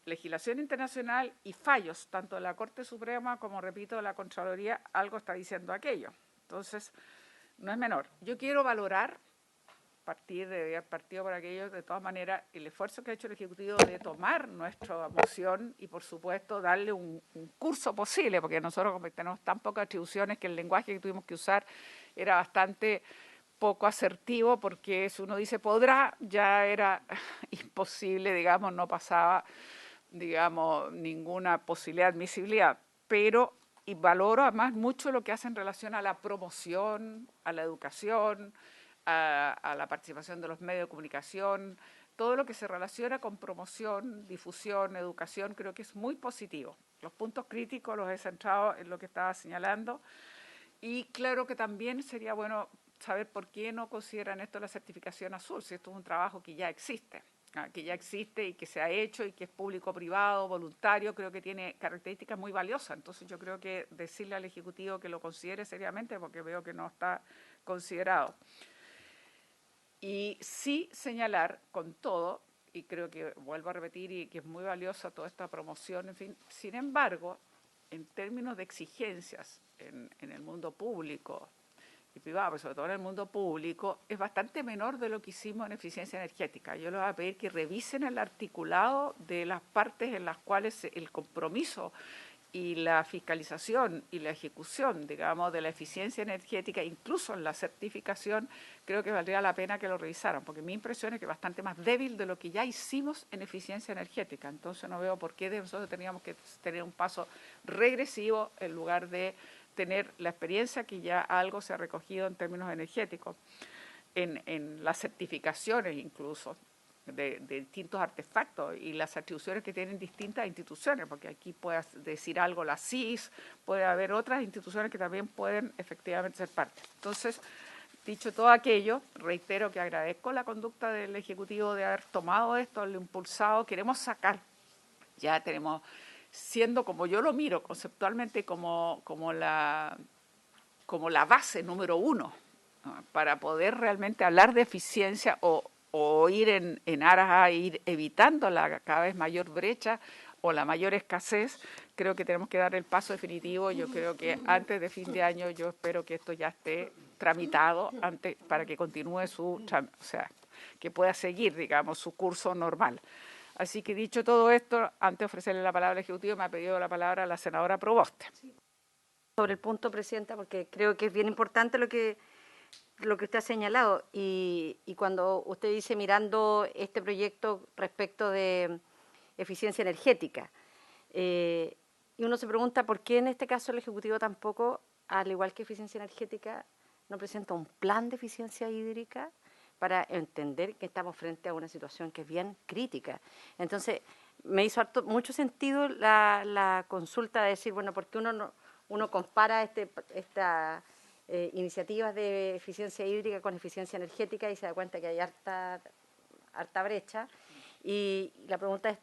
[SPEAKER 1] legislación internacional y fallos, tanto de la Corte Suprema como, repito, de la Contraloría, algo está diciendo aquello. Entonces, no es menor. Yo quiero valorar partido por aquello, de todas maneras, el esfuerzo que ha hecho el Ejecutivo de tomar nuestra moción y, por supuesto, darle un curso posible, porque nosotros como tenemos tan pocas atribuciones que el lenguaje que tuvimos que usar era bastante poco asertivo, porque si uno dice podrá, ya era imposible, digamos, no pasaba, digamos, ninguna posibilidad de admisibilidad, pero y valoro además mucho lo que hace en relación a la promoción, a la educación, a la participación de los medios de comunicación, todo lo que se relaciona con promoción, difusión, educación, creo que es muy positivo. Los puntos críticos los he centrado en lo que estaba señalando y claro que también sería bueno saber por qué no consideran esto la certificación azul, si esto es un trabajo que ya existe y que se ha hecho y que es público-privado, voluntario, creo que tiene características muy valiosas. Entonces yo creo que decirle al Ejecutivo que lo considere seriamente porque veo que no está considerado. Y sí señalar con todo, y creo que vuelvo a repetir y que es muy valiosa toda esta promoción, en fin, sin embargo, en términos de exigencias en el mundo público y privado, pero sobre todo en el mundo público, es bastante menor de lo que hicimos en eficiencia energética. Yo les voy a pedir que revisen el articulado de las partes en las cuales el compromiso y la fiscalización y la ejecución, digamos, de la eficiencia energética, incluso en la certificación, creo que valdría la pena que lo revisaran, porque mi impresión es que es bastante más débil de lo que ya hicimos en eficiencia energética. Entonces no veo por qué nosotros teníamos que tener un paso regresivo en lugar de tener la experiencia que ya algo se ha recogido en términos energéticos, en las certificaciones incluso, de distintos artefactos y las atribuciones que tienen distintas instituciones, porque aquí puede decir algo la CIS, puede haber otras instituciones que también pueden efectivamente ser parte. Entonces, dicho todo aquello, reitero que agradezco la conducta del Ejecutivo de haber tomado esto, lo impulsado, queremos sacar, ya tenemos, siendo como yo lo miro conceptualmente como la base número uno, ¿no?, para poder realmente hablar de eficiencia o ir en aras a ir evitando la cada vez mayor brecha o la mayor escasez, creo que tenemos que dar el paso definitivo. Yo creo que antes de fin de año yo espero que esto ya esté tramitado antes para que continúe que pueda seguir, digamos, su curso normal. Así que dicho todo esto, antes de ofrecerle la palabra al Ejecutivo, me ha pedido la palabra la senadora Proboste.
[SPEAKER 6] Sí. Sobre el punto, Presidenta, porque creo que es bien importante lo que usted ha señalado, y cuando usted dice mirando este proyecto respecto de eficiencia energética, y uno se pregunta por qué en este caso el Ejecutivo tampoco, al igual que eficiencia energética, no presenta un plan de eficiencia hídrica para entender que estamos frente a una situación que es bien crítica. Entonces, me hizo mucho sentido la consulta de decir, bueno, ¿por qué uno compara estas iniciativas de eficiencia hídrica con eficiencia energética y se da cuenta que hay harta brecha? Y la pregunta es,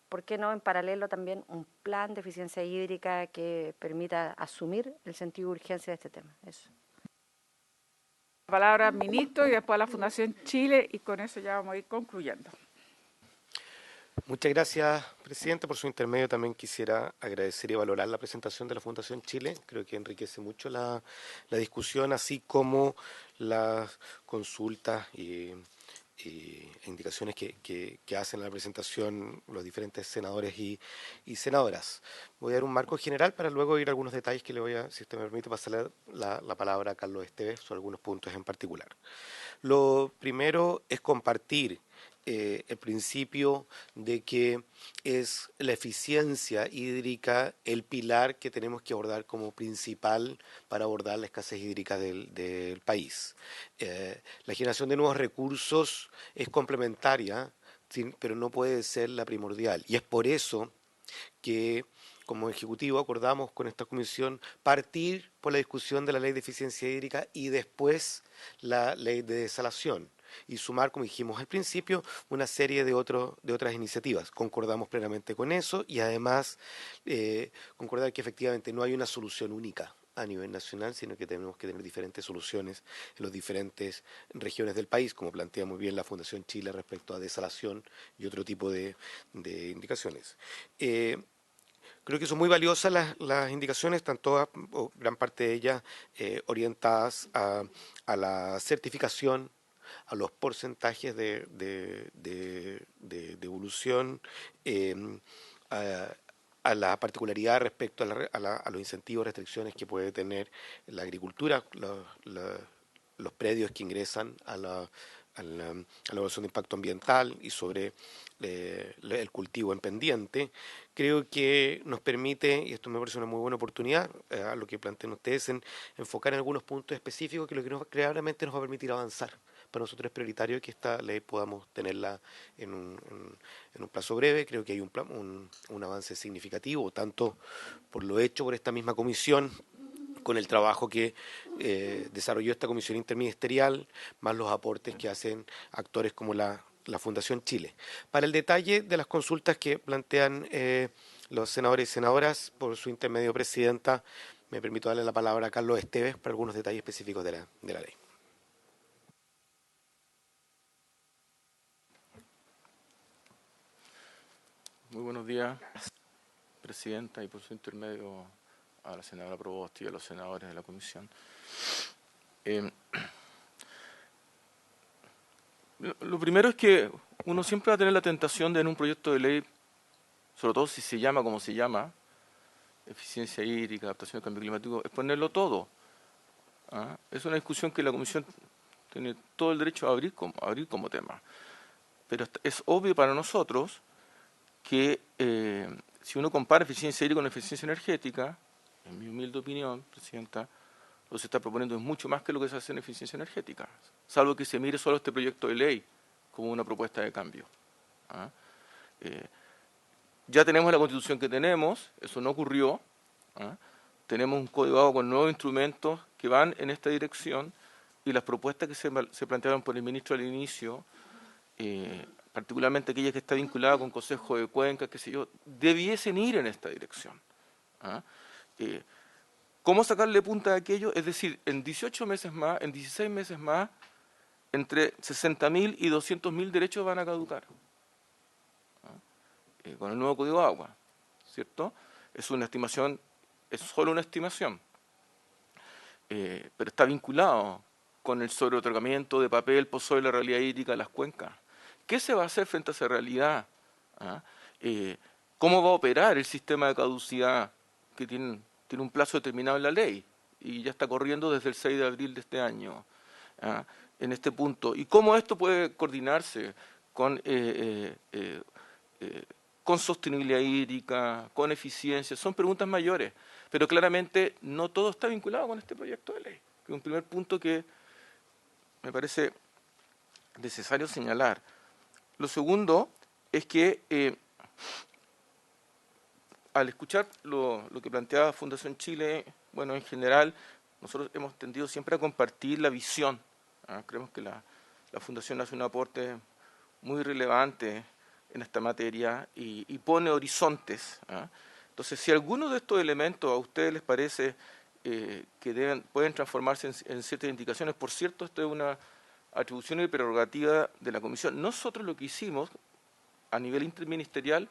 [SPEAKER 6] ¿por qué no en paralelo también un plan de eficiencia hídrica que permita asumir el sentido de urgencia de este tema? Eso.
[SPEAKER 1] La palabra al ministro y después a la Fundación Chile, y con eso ya vamos a ir concluyendo.
[SPEAKER 3] Muchas gracias, Presidente. Por su intermedio también quisiera agradecer y valorar la presentación de la Fundación Chile. Creo que enriquece mucho la discusión, así como las consultas e indicaciones que hacen en la presentación los diferentes senadores y senadoras. Voy a dar un marco general para luego ir a algunos detalles que le voy a, si usted me permite, pasarle la palabra a Carlos Esteves sobre algunos puntos en particular. Lo primero es compartir el principio de que es la eficiencia hídrica el pilar que tenemos que abordar como principal para abordar la escasez hídrica del país. La generación de nuevos recursos es complementaria, pero no puede ser la primordial. Y es por eso que como Ejecutivo acordamos con esta comisión partir por la discusión de la ley de eficiencia hídrica y después la ley de desalación, y sumar, como dijimos al principio, una serie de otras iniciativas. Concordamos plenamente con eso y además concordar que efectivamente no hay una solución única a nivel nacional, sino que tenemos que tener diferentes soluciones en las diferentes regiones del país, como plantea muy bien la Fundación Chile respecto a desalación y otro tipo de indicaciones. Creo que son muy valiosas las indicaciones, están todas, o gran parte de ellas, orientadas a la certificación, a los porcentajes de evolución, a la particularidad respecto a los incentivos, restricciones que puede tener la agricultura, los predios que ingresan a la evaluación de impacto ambiental y sobre el cultivo en pendiente. Creo que nos permite, y esto me parece una muy buena oportunidad, a lo que plantean ustedes, en enfocar en algunos puntos específicos que claramente nos va a permitir avanzar. Para nosotros es prioritario que esta ley podamos tenerla en un plazo breve. Creo que hay un avance significativo, tanto por lo hecho por esta misma comisión, con el trabajo que desarrolló esta comisión interministerial, más los aportes que hacen actores como la Fundación Chile. Para el detalle de las consultas que plantean los senadores y senadoras, por su intermedio, Presidenta, me permito darle la palabra a Carlos Esteves para algunos detalles específicos de la ley.
[SPEAKER 7] Muy buenos días, Presidenta, y por su intermedio a la senadora Proboste y a los senadores de la comisión. Lo primero es que uno siempre va a tener la tentación de en un proyecto de ley, sobre todo si se llama como se llama, eficiencia hídrica, adaptación al cambio climático, es ponerlo todo. ¿Ah? Es una discusión que la comisión tiene todo el derecho a abrir como tema. Pero es obvio para nosotros que si uno compara eficiencia hídrica con eficiencia energética, en mi humilde opinión, Presidenta, lo que se está proponiendo es mucho más que lo que se hace en eficiencia energética, salvo que se mire solo este proyecto de ley como una propuesta de cambio. ¿Ah? Ya tenemos la Constitución que tenemos, eso no ocurrió. ¿Ah? Tenemos un Código de Agua con nuevos instrumentos que van en esta dirección, y las propuestas que se plantearon por el ministro al inicio, particularmente aquellas que están vinculadas con Consejo de Cuencas, qué sé yo, debiesen ir en esta dirección. ¿Ah? ¿Cómo sacarle punta a aquello? Es decir, en 18 meses más, en 16 meses más, entre 60.000 y 200.000 derechos van a caducar. ¿Ah? Con el nuevo Código de Agua, ¿cierto? Es una estimación, es solo una estimación, pero está vinculado
[SPEAKER 9] con el sobreotorgamiento de papel por sobre la realidad hídrica de las cuencas? ¿Qué se va a hacer frente a esa realidad? ¿Cómo va a operar el sistema de caducidad que tiene un plazo determinado en la ley y ya está corriendo desde el 6 de abril de este año? En este punto. ¿Y cómo esto puede coordinarse con sostenibilidad hídrica, con eficiencia? Son preguntas mayores, pero claramente no todo está vinculado con este proyecto de ley. Que es un primer punto que me parece necesario señalar. Lo segundo es que al escuchar lo que planteaba Fundación Chile, bueno, en general, nosotros hemos tendido siempre a compartir la visión. Creemos que la Fundación hace un aporte muy relevante en esta materia y pone horizontes. Entonces, si alguno de estos elementos a ustedes les parece que pueden transformarse en ciertas indicaciones, por cierto, esto es una atribución y prerrogativa de la Comisión. Nosotros lo que hicimos a nivel interministerial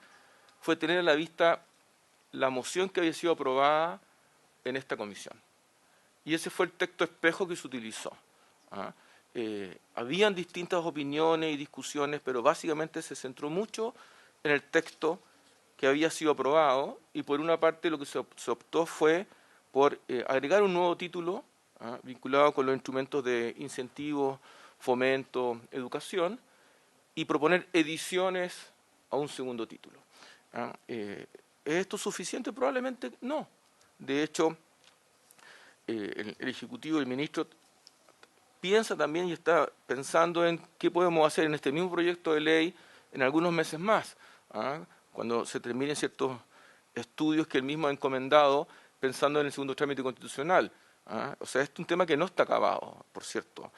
[SPEAKER 9] fue tener a la vista la moción que había sido aprobada en esta comisión. Y ese fue el texto espejo que se utilizó. Habían distintas opiniones y discusiones, pero básicamente se centró mucho en el texto que había sido aprobado, y por una parte lo que se optó fue por agregar un nuevo título vinculado con los instrumentos de incentivo, fomento, educación, y proponer ediciones a un segundo título. ¿Es esto suficiente? Probablemente no. De hecho, el Ejecutivo y el Ministro piensa también y está pensando en qué podemos hacer en este mismo proyecto de ley en algunos meses más, cuando se terminen ciertos estudios que él mismo ha encomendado, pensando en el segundo trámite constitucional. O sea, este es un tema que no está acabado, por cierto.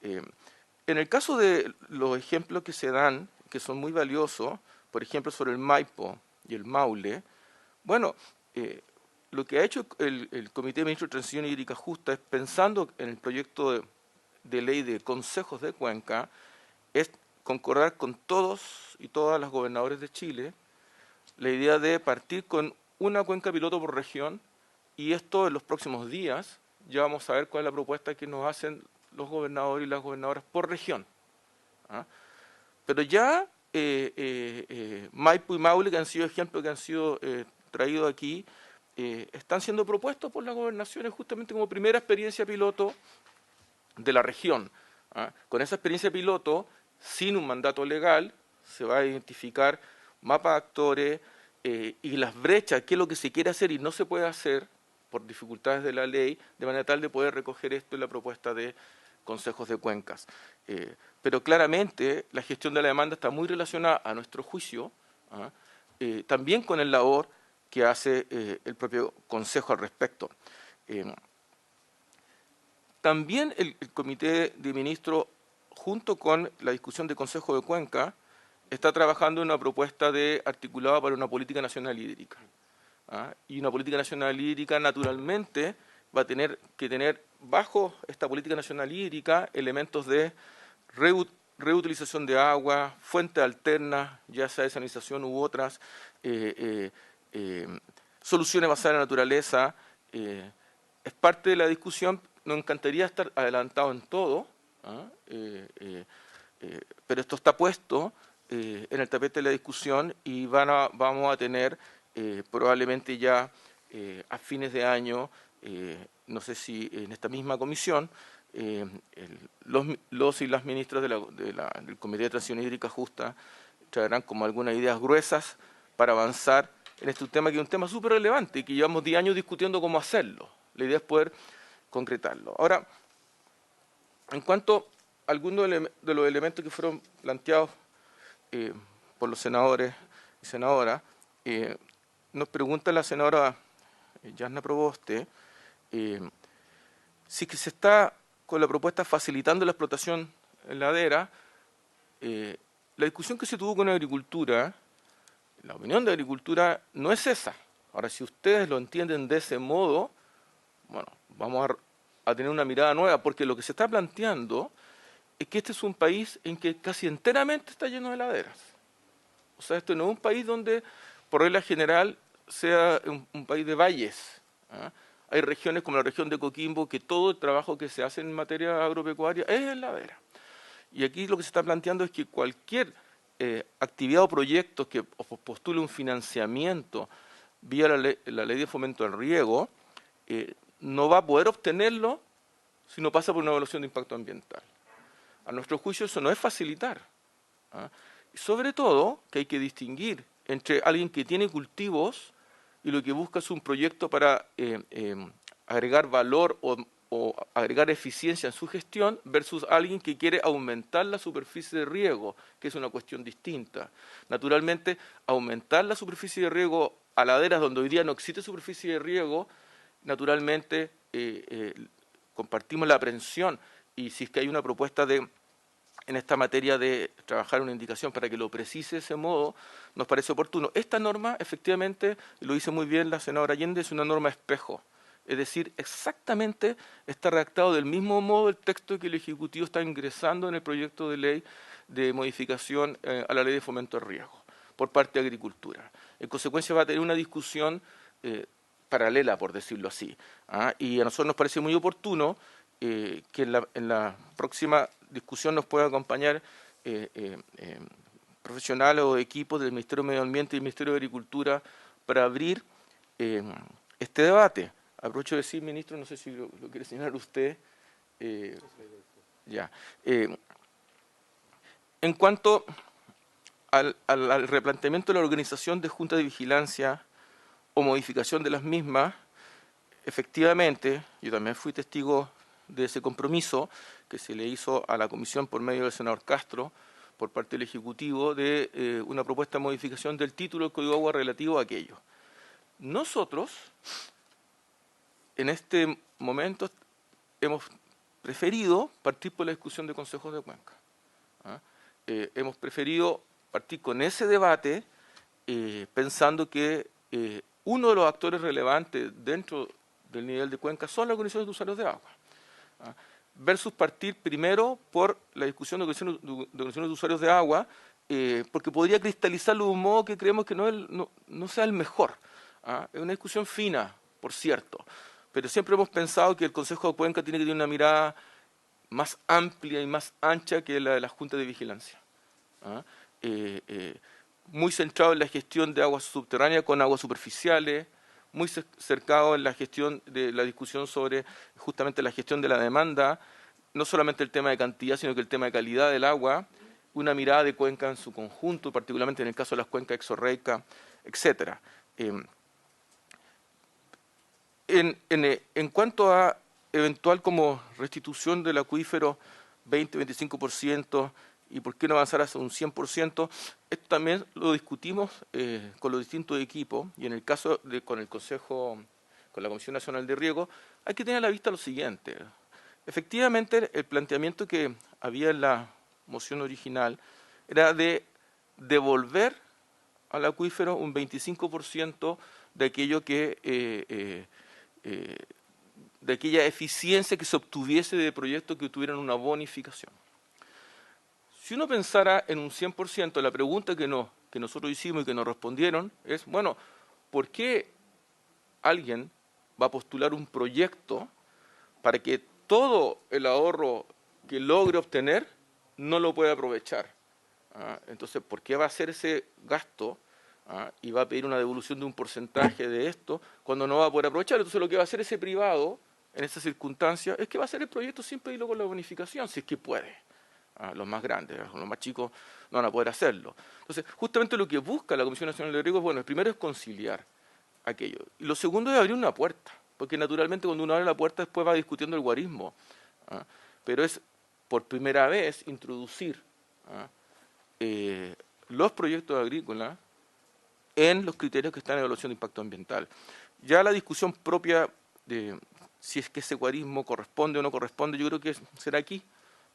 [SPEAKER 9] En el caso de los ejemplos que se dan, que son muy valiosos, por ejemplo, sobre el Maipo y el Maule, bueno, lo que ha hecho el Comité de Ministros de Transición Hídrica Justa es, pensando en el proyecto de ley de consejos de cuenca, es concordar con todos y todas las gobernadores de Chile la idea de partir con una cuenca piloto por región, y esto en los próximos días ya vamos a ver cuál es la propuesta que nos hacen los gobernadores y las gobernadoras por región. Pero ya Maipo y Maule, que han sido ejemplos que han sido traídos aquí, están siendo propuestos por las gobernaciones justamente como primera experiencia piloto de la región. Con esa experiencia piloto, sin un mandato legal, se va a identificar mapa de actores y las brechas, qué es lo que se quiere hacer y no se puede hacer por dificultades de la ley, de manera tal de poder recoger esto en la propuesta de consejos de cuencas. Pero claramente la gestión de la demanda está muy relacionada, a nuestro juicio, también con el labor que hace el propio Consejo al respecto. También el Comité de Ministros, junto con la discusión de Consejo de Cuenca, está trabajando en una propuesta de articulada para una política nacional hídrica. Y una política nacional hídrica, naturalmente, va a tener que tener bajo esta política nacional hídrica elementos de reutilización de agua, fuentes alternas, ya sea desalinización u otras, soluciones basadas en la naturaleza. Es parte de la discusión. Nos encantaría estar adelantado en todo, pero esto está puesto en el tapete de la discusión y vamos a tener probablemente ya a fines de año, no sé si en esta misma comisión, los y las ministras del Comité de Transición Hídrica Justa traerán como algunas ideas gruesas para avanzar en este tema, que es un tema súper relevante y que llevamos 10 años discutiendo cómo hacerlo. La idea es poder concretarlo. Ahora, en cuanto a algunos de los elementos que fueron planteados por los senadores y senadoras, nos pregunta la senadora Yasna Proboste si que se está con la propuesta facilitando la explotación en ladera. La discusión que se tuvo con Agricultura, la opinión de Agricultura no es esa. Ahora, si ustedes lo entienden de ese modo, bueno, vamos a tener una mirada nueva, porque lo que se está planteando es que este es un país en que casi enteramente está lleno de laderas. O sea, esto no es un país donde, por regla general, sea un país de valles. Hay regiones como la región de Coquimbo que todo el trabajo que se hace en materia agropecuaria es en ladera. Y aquí lo que se está planteando es que cualquier actividad o proyecto que postule un financiamiento vía la ley de fomento al riego, no va a poder obtenerlo si no pasa por una evaluación de impacto ambiental. A nuestro juicio eso no es facilitar. Sobre todo que hay que distinguir entre alguien que tiene cultivos y lo que busca es un proyecto para agregar valor o agregar eficiencia en su gestión versus alguien que quiere aumentar la superficie de riego, que es una cuestión distinta. Naturalmente, aumentar la superficie de riego a laderas donde hoy día no existe superficie de riego, naturalmente compartimos la aprehensión, y si es que hay una propuesta en esta materia de trabajar una indicación para que lo precise de ese modo, nos parece oportuno. Esta norma, efectivamente, lo dice muy bien la senadora Allende, es una norma espejo. Es decir, exactamente está redactado del mismo modo el texto que el Ejecutivo está ingresando en el proyecto de ley de modificación a la ley de fomento al riego por parte de Agricultura. En consecuencia va a tener una discusión paralela, por decirlo así. Y a nosotros nos parece muy oportuno que en la próxima discusión nos pueda acompañar profesionales o equipos del Ministerio de Medio Ambiente y del Ministerio de Agricultura para abrir este debate. Aprovecho de decir, ministro, no sé si lo quiere señalar usted. Ya. En cuanto al replanteamiento de la organización de juntas de vigilancia o modificación de las mismas, efectivamente, yo también fui testigo de ese compromiso que se le hizo a la Comisión por medio del senador Castro, por parte del Ejecutivo, de una propuesta de modificación del título del Código de Agua relativo a aquello. Nosotros, en este momento, hemos preferido partir por la discusión de consejos de cuenca. Hemos preferido partir con ese debate pensando que uno de los actores relevantes dentro del nivel de cuenca son las organizaciones de usuarios de agua. Versus partir primero por la discusión de organizaciones de usuarios de agua, porque podría cristalizarlo de un modo que creemos que no sea el mejor. Es una discusión fina, por cierto, pero siempre hemos pensado que el Consejo de Cuenca tiene que tener una mirada más amplia y más ancha que la de las juntas de vigilancia. Muy centrado en la gestión de aguas subterráneas con aguas superficiales, muy cercado en la gestión de la discusión sobre justamente la gestión de la demanda, no solamente el tema de cantidad, sino que el tema de calidad del agua, una mirada de cuenca en su conjunto, particularmente en el caso de las cuencas exorreica, etcétera. En cuanto a eventual como restitución del acuífero 20-25%, y por qué no avanzar hasta un 100%, esto también lo discutimos con los distintos equipos, y en el caso con el Consejo, con la Comisión Nacional de Riego, hay que tener a la vista lo siguiente. Efectivamente, el planteamiento que había en la moción original era de devolver al acuífero un 25% de aquello que de aquella eficiencia que se obtuviese de proyectos que tuvieran una bonificación. Si uno pensara en un 100%, la pregunta que nosotros hicimos y que nos respondieron es, bueno, ¿por qué alguien va a postular un proyecto para que todo el ahorro que logre obtener no lo pueda aprovechar? Entonces, ¿por qué va a hacer ese gasto y va a pedir una devolución de un porcentaje de esto cuando no va a poder aprovechar? Entonces, lo que va a hacer ese privado en esa circunstancia es que va a hacer el proyecto sin pedirlo con la bonificación, si es que puede. Los más grandes, los más chicos no van a poder hacerlo. Entonces, justamente lo que busca la Comisión Nacional de Riego es, bueno, el primero es conciliar aquello. Y lo segundo es abrir una puerta, porque naturalmente cuando uno abre la puerta después va discutiendo el guarismo. Pero es por primera vez introducir los proyectos agrícolas en los criterios que están en evaluación de impacto ambiental. Ya la discusión propia de si es que ese guarismo corresponde o no corresponde, yo creo que será aquí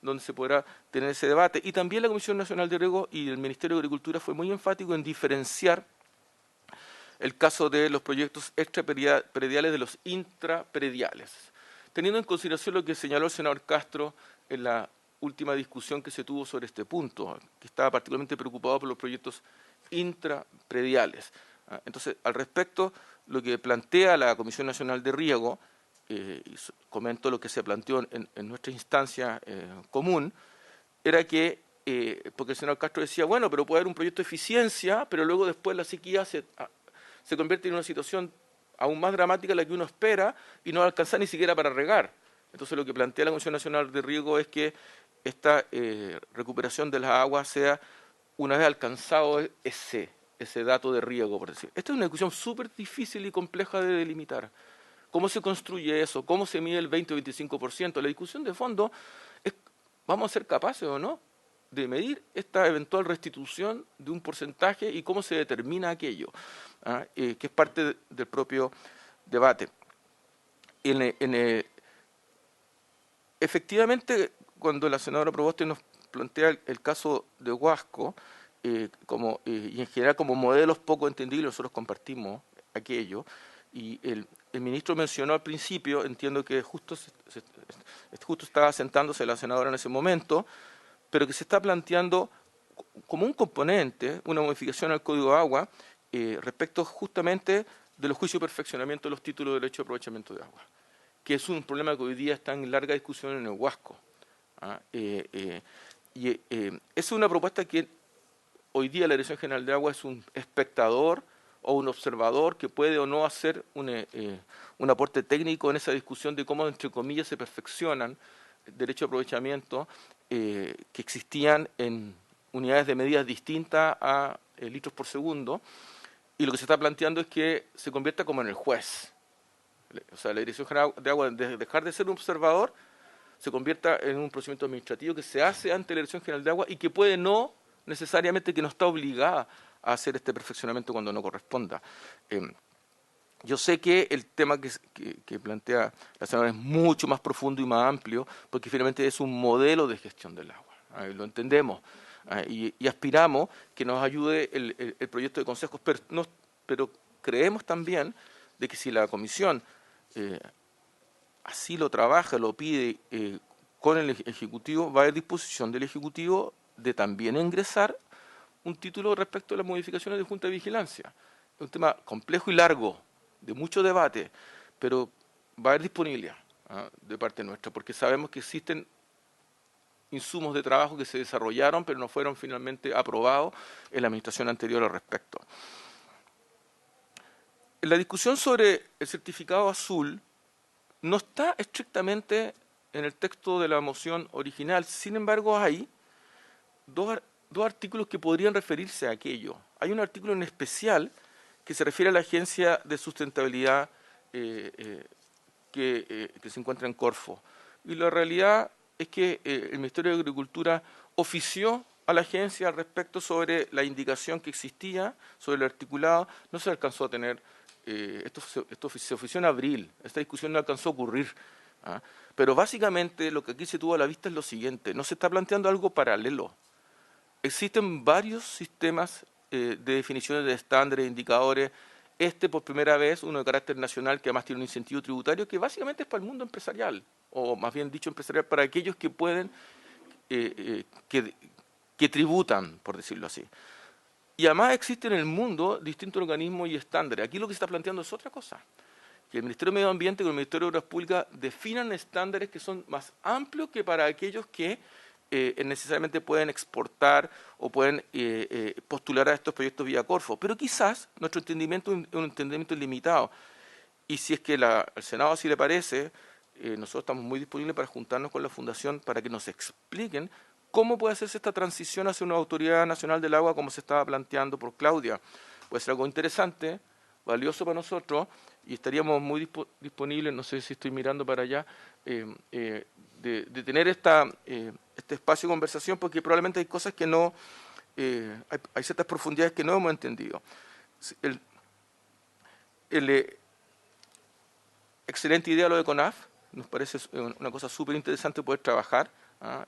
[SPEAKER 9] donde se podrá tener ese debate. Y también la Comisión Nacional de Riego y el Ministerio de Agricultura fue muy enfático en diferenciar el caso de los proyectos extraprediales de los intraprediales, teniendo en consideración lo que señaló el senador Castro en la última discusión que se tuvo sobre este punto, que estaba particularmente preocupado por los proyectos intraprediales. Entonces, al respecto, lo que plantea la Comisión Nacional de Riego, y comento lo que se planteó en nuestra instancia común, era que, porque el senador Castro decía, bueno, pero puede haber un proyecto de eficiencia, pero luego después la sequía se convierte en una situación aún más dramática de la que uno espera y no alcanza ni siquiera para regar. Entonces lo que plantea la Comisión Nacional de Riego es que esta recuperación de las aguas sea una vez alcanzado ese dato de riego, por decir. Esta es una discusión súper difícil y compleja de delimitar. ¿Cómo se construye eso? ¿Cómo se mide el 20 o 25%? La discusión de fondo es, ¿vamos a ser capaces o no de medir esta eventual restitución de un porcentaje y cómo se determina aquello? Que es parte del propio debate. Efectivamente, cuando la senadora Proboste nos plantea el caso de Huasco, y en general como modelos poco entendibles, nosotros compartimos aquello, y el ministro mencionó al principio, entiendo que justo estaba sentándose la senadora en ese momento, pero que se está planteando como un componente, una modificación al Código de Agua, respecto justamente de los juicios de perfeccionamiento de los títulos de derecho de aprovechamiento de agua, que es un problema que hoy día está en larga discusión en el Huasco. Es una propuesta que hoy día la Dirección General de Agua es un espectador o un observador que puede o no hacer un aporte técnico en esa discusión de cómo, entre comillas, se perfeccionan derechos de aprovechamiento que existían en unidades de medidas distintas a litros por segundo, y lo que se está planteando es que se convierta como en el juez. O sea, la Dirección General de Agua, de dejar de ser un observador, se convierta en un procedimiento administrativo que se hace ante la Dirección General de Agua y que puede no necesariamente, que no está obligada a hacer este perfeccionamiento cuando no corresponda. Yo sé que el tema que plantea la senadora es mucho más profundo y más amplio, porque finalmente es un modelo de gestión del agua, lo entendemos, y aspiramos que nos ayude el proyecto de consejos, pero creemos también de que si la Comisión así lo trabaja, lo pide con el Ejecutivo, va a haber disposición del Ejecutivo de también ingresar un título respecto a las modificaciones de Junta de Vigilancia. Es un tema complejo y largo, de mucho debate, pero va a haber disponibilidad de parte nuestra, porque sabemos que existen insumos de trabajo que se desarrollaron, pero no fueron finalmente aprobados en la administración anterior al respecto. En la discusión sobre el certificado azul no está estrictamente en el texto de la moción original, sin embargo hay dos artículos que podrían referirse a aquello. Hay un artículo en especial que se refiere a la Agencia de Sustentabilidad que se encuentra en Corfo. Y la realidad es que el Ministerio de Agricultura ofició a la agencia al respecto sobre la indicación que existía, sobre el articulado. No se alcanzó a tener, esto se ofició en abril, esta discusión no alcanzó a ocurrir. Pero básicamente lo que aquí se tuvo a la vista es lo siguiente: no se está planteando algo paralelo. Existen varios sistemas de definiciones de estándares, indicadores. Por primera vez, uno de carácter nacional, que además tiene un incentivo tributario, que básicamente es para el mundo empresarial, o más bien dicho empresarial, para aquellos que pueden, que tributan, por decirlo así. Y además existen en el mundo distintos organismos y estándares. Aquí lo que se está planteando es otra cosa: que el Ministerio de Medio Ambiente y el Ministerio de Obras Públicas definan estándares que son más amplios que para aquellos que necesariamente pueden exportar o pueden postular a estos proyectos vía Corfo. Pero quizás nuestro entendimiento es un entendimiento limitado. Y si es que al Senado así le parece, nosotros estamos muy disponibles para juntarnos con la Fundación para que nos expliquen cómo puede hacerse esta transición hacia una autoridad nacional del agua como se estaba planteando por Claudia. Puede ser algo interesante, valioso para nosotros, y estaríamos muy disponibles, no sé si estoy mirando para allá, de tener este espacio de conversación, porque probablemente hay cosas que no, hay ciertas profundidades que no hemos entendido. Excelente idea lo de CONAF, nos parece una cosa súper interesante poder trabajar. A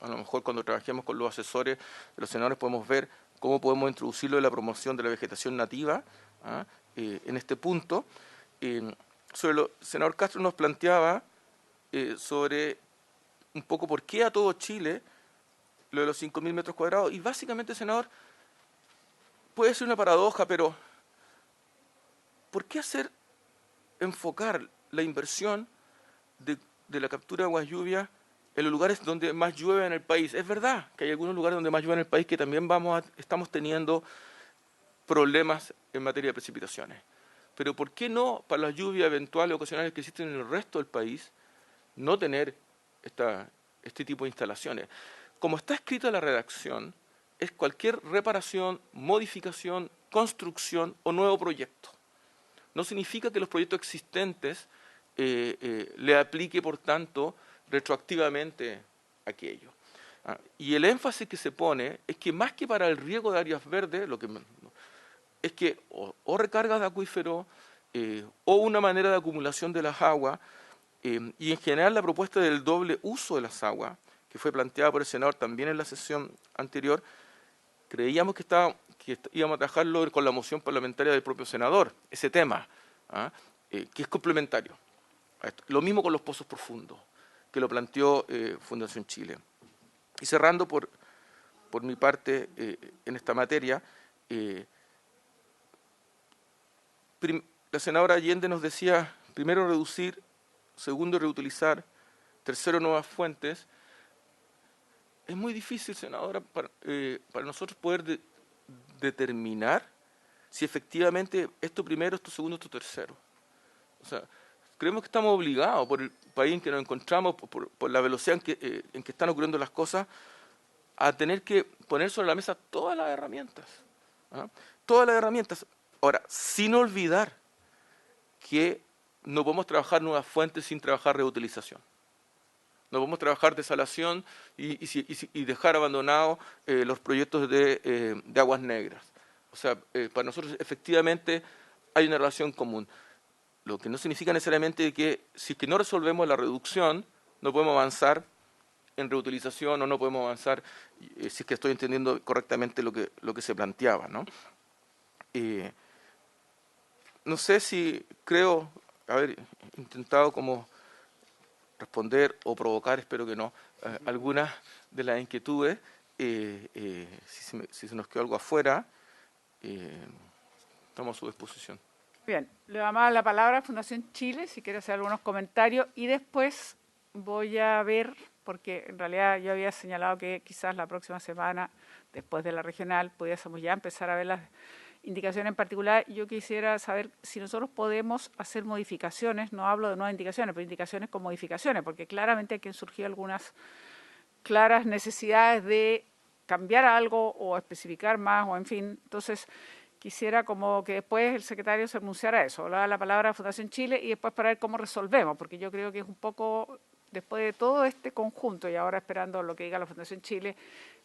[SPEAKER 9] lo mejor cuando trabajemos con los asesores de los senadores podemos ver cómo podemos introducirlo en la promoción de la vegetación nativa en este punto. Senador Castro nos planteaba sobre un poco por qué a todo Chile lo de los 5.000 metros cuadrados, y básicamente, senador, puede ser una paradoja, pero ¿por qué enfocar la inversión de la captura de aguas lluvias en los lugares donde más llueve en el país? Es verdad que hay algunos lugares donde más llueve en el país que también estamos teniendo problemas en materia de precipitaciones. Pero ¿por qué no, para las lluvias eventuales ocasionales que existen en el resto del país, no tener este tipo de instalaciones? Como está escrita la redacción, es cualquier reparación, modificación, construcción o nuevo proyecto. No significa que los proyectos existentes le aplique, por tanto, retroactivamente aquello. Y el énfasis que se pone es que más que para el riego de áreas verdes, es que o recargas de acuífero o una manera de acumulación de las aguas, y en general la propuesta del doble uso de las aguas, que fue planteada por el senador también en la sesión anterior, creíamos que íbamos a trabajarlo con la moción parlamentaria del propio senador, ese tema, que es complementario. Lo mismo con los pozos profundos, que lo planteó Fundación Chile. Y cerrando por mi parte en esta materia, la senadora Allende nos decía, primero reducir, segundo reutilizar, tercero nuevas fuentes. Es muy difícil, senadora, para nosotros poder determinar si efectivamente esto primero, esto segundo, esto tercero. O sea, creemos que estamos obligados por el país en que nos encontramos, por la velocidad en que están ocurriendo las cosas, a tener que poner sobre la mesa todas las herramientas. Todas las herramientas. Ahora, sin olvidar que no podemos trabajar nuevas fuentes sin trabajar reutilización. No podemos trabajar desalación y dejar abandonados los proyectos de aguas negras. O sea, para nosotros efectivamente hay una relación común. Lo que no significa necesariamente que si es que no resolvemos la reducción, no podemos avanzar en reutilización o no podemos avanzar, si es que estoy entendiendo correctamente lo que se planteaba, ¿no? No sé si creo haber intentado como responder o provocar, espero que no, algunas de las inquietudes. Si se nos quedó algo afuera, estamos a su disposición.
[SPEAKER 1] Bien, le vamos a dar la palabra a Fundación Chile, si quiere hacer algunos comentarios, y después voy a ver, porque en realidad yo había señalado que quizás la próxima semana, después de la regional, pudiésemos ya empezar a ver las indicaciones en particular. Yo quisiera saber si nosotros podemos hacer modificaciones, no hablo de nuevas indicaciones, pero indicaciones con modificaciones, porque claramente aquí han surgido algunas claras necesidades de cambiar algo o especificar más, o en fin. Entonces, quisiera como que después el secretario se anunciara a eso, le da la palabra a Fundación Chile y después para ver cómo resolvemos, porque yo creo que es un poco, después de todo este conjunto y ahora esperando lo que diga la Fundación Chile,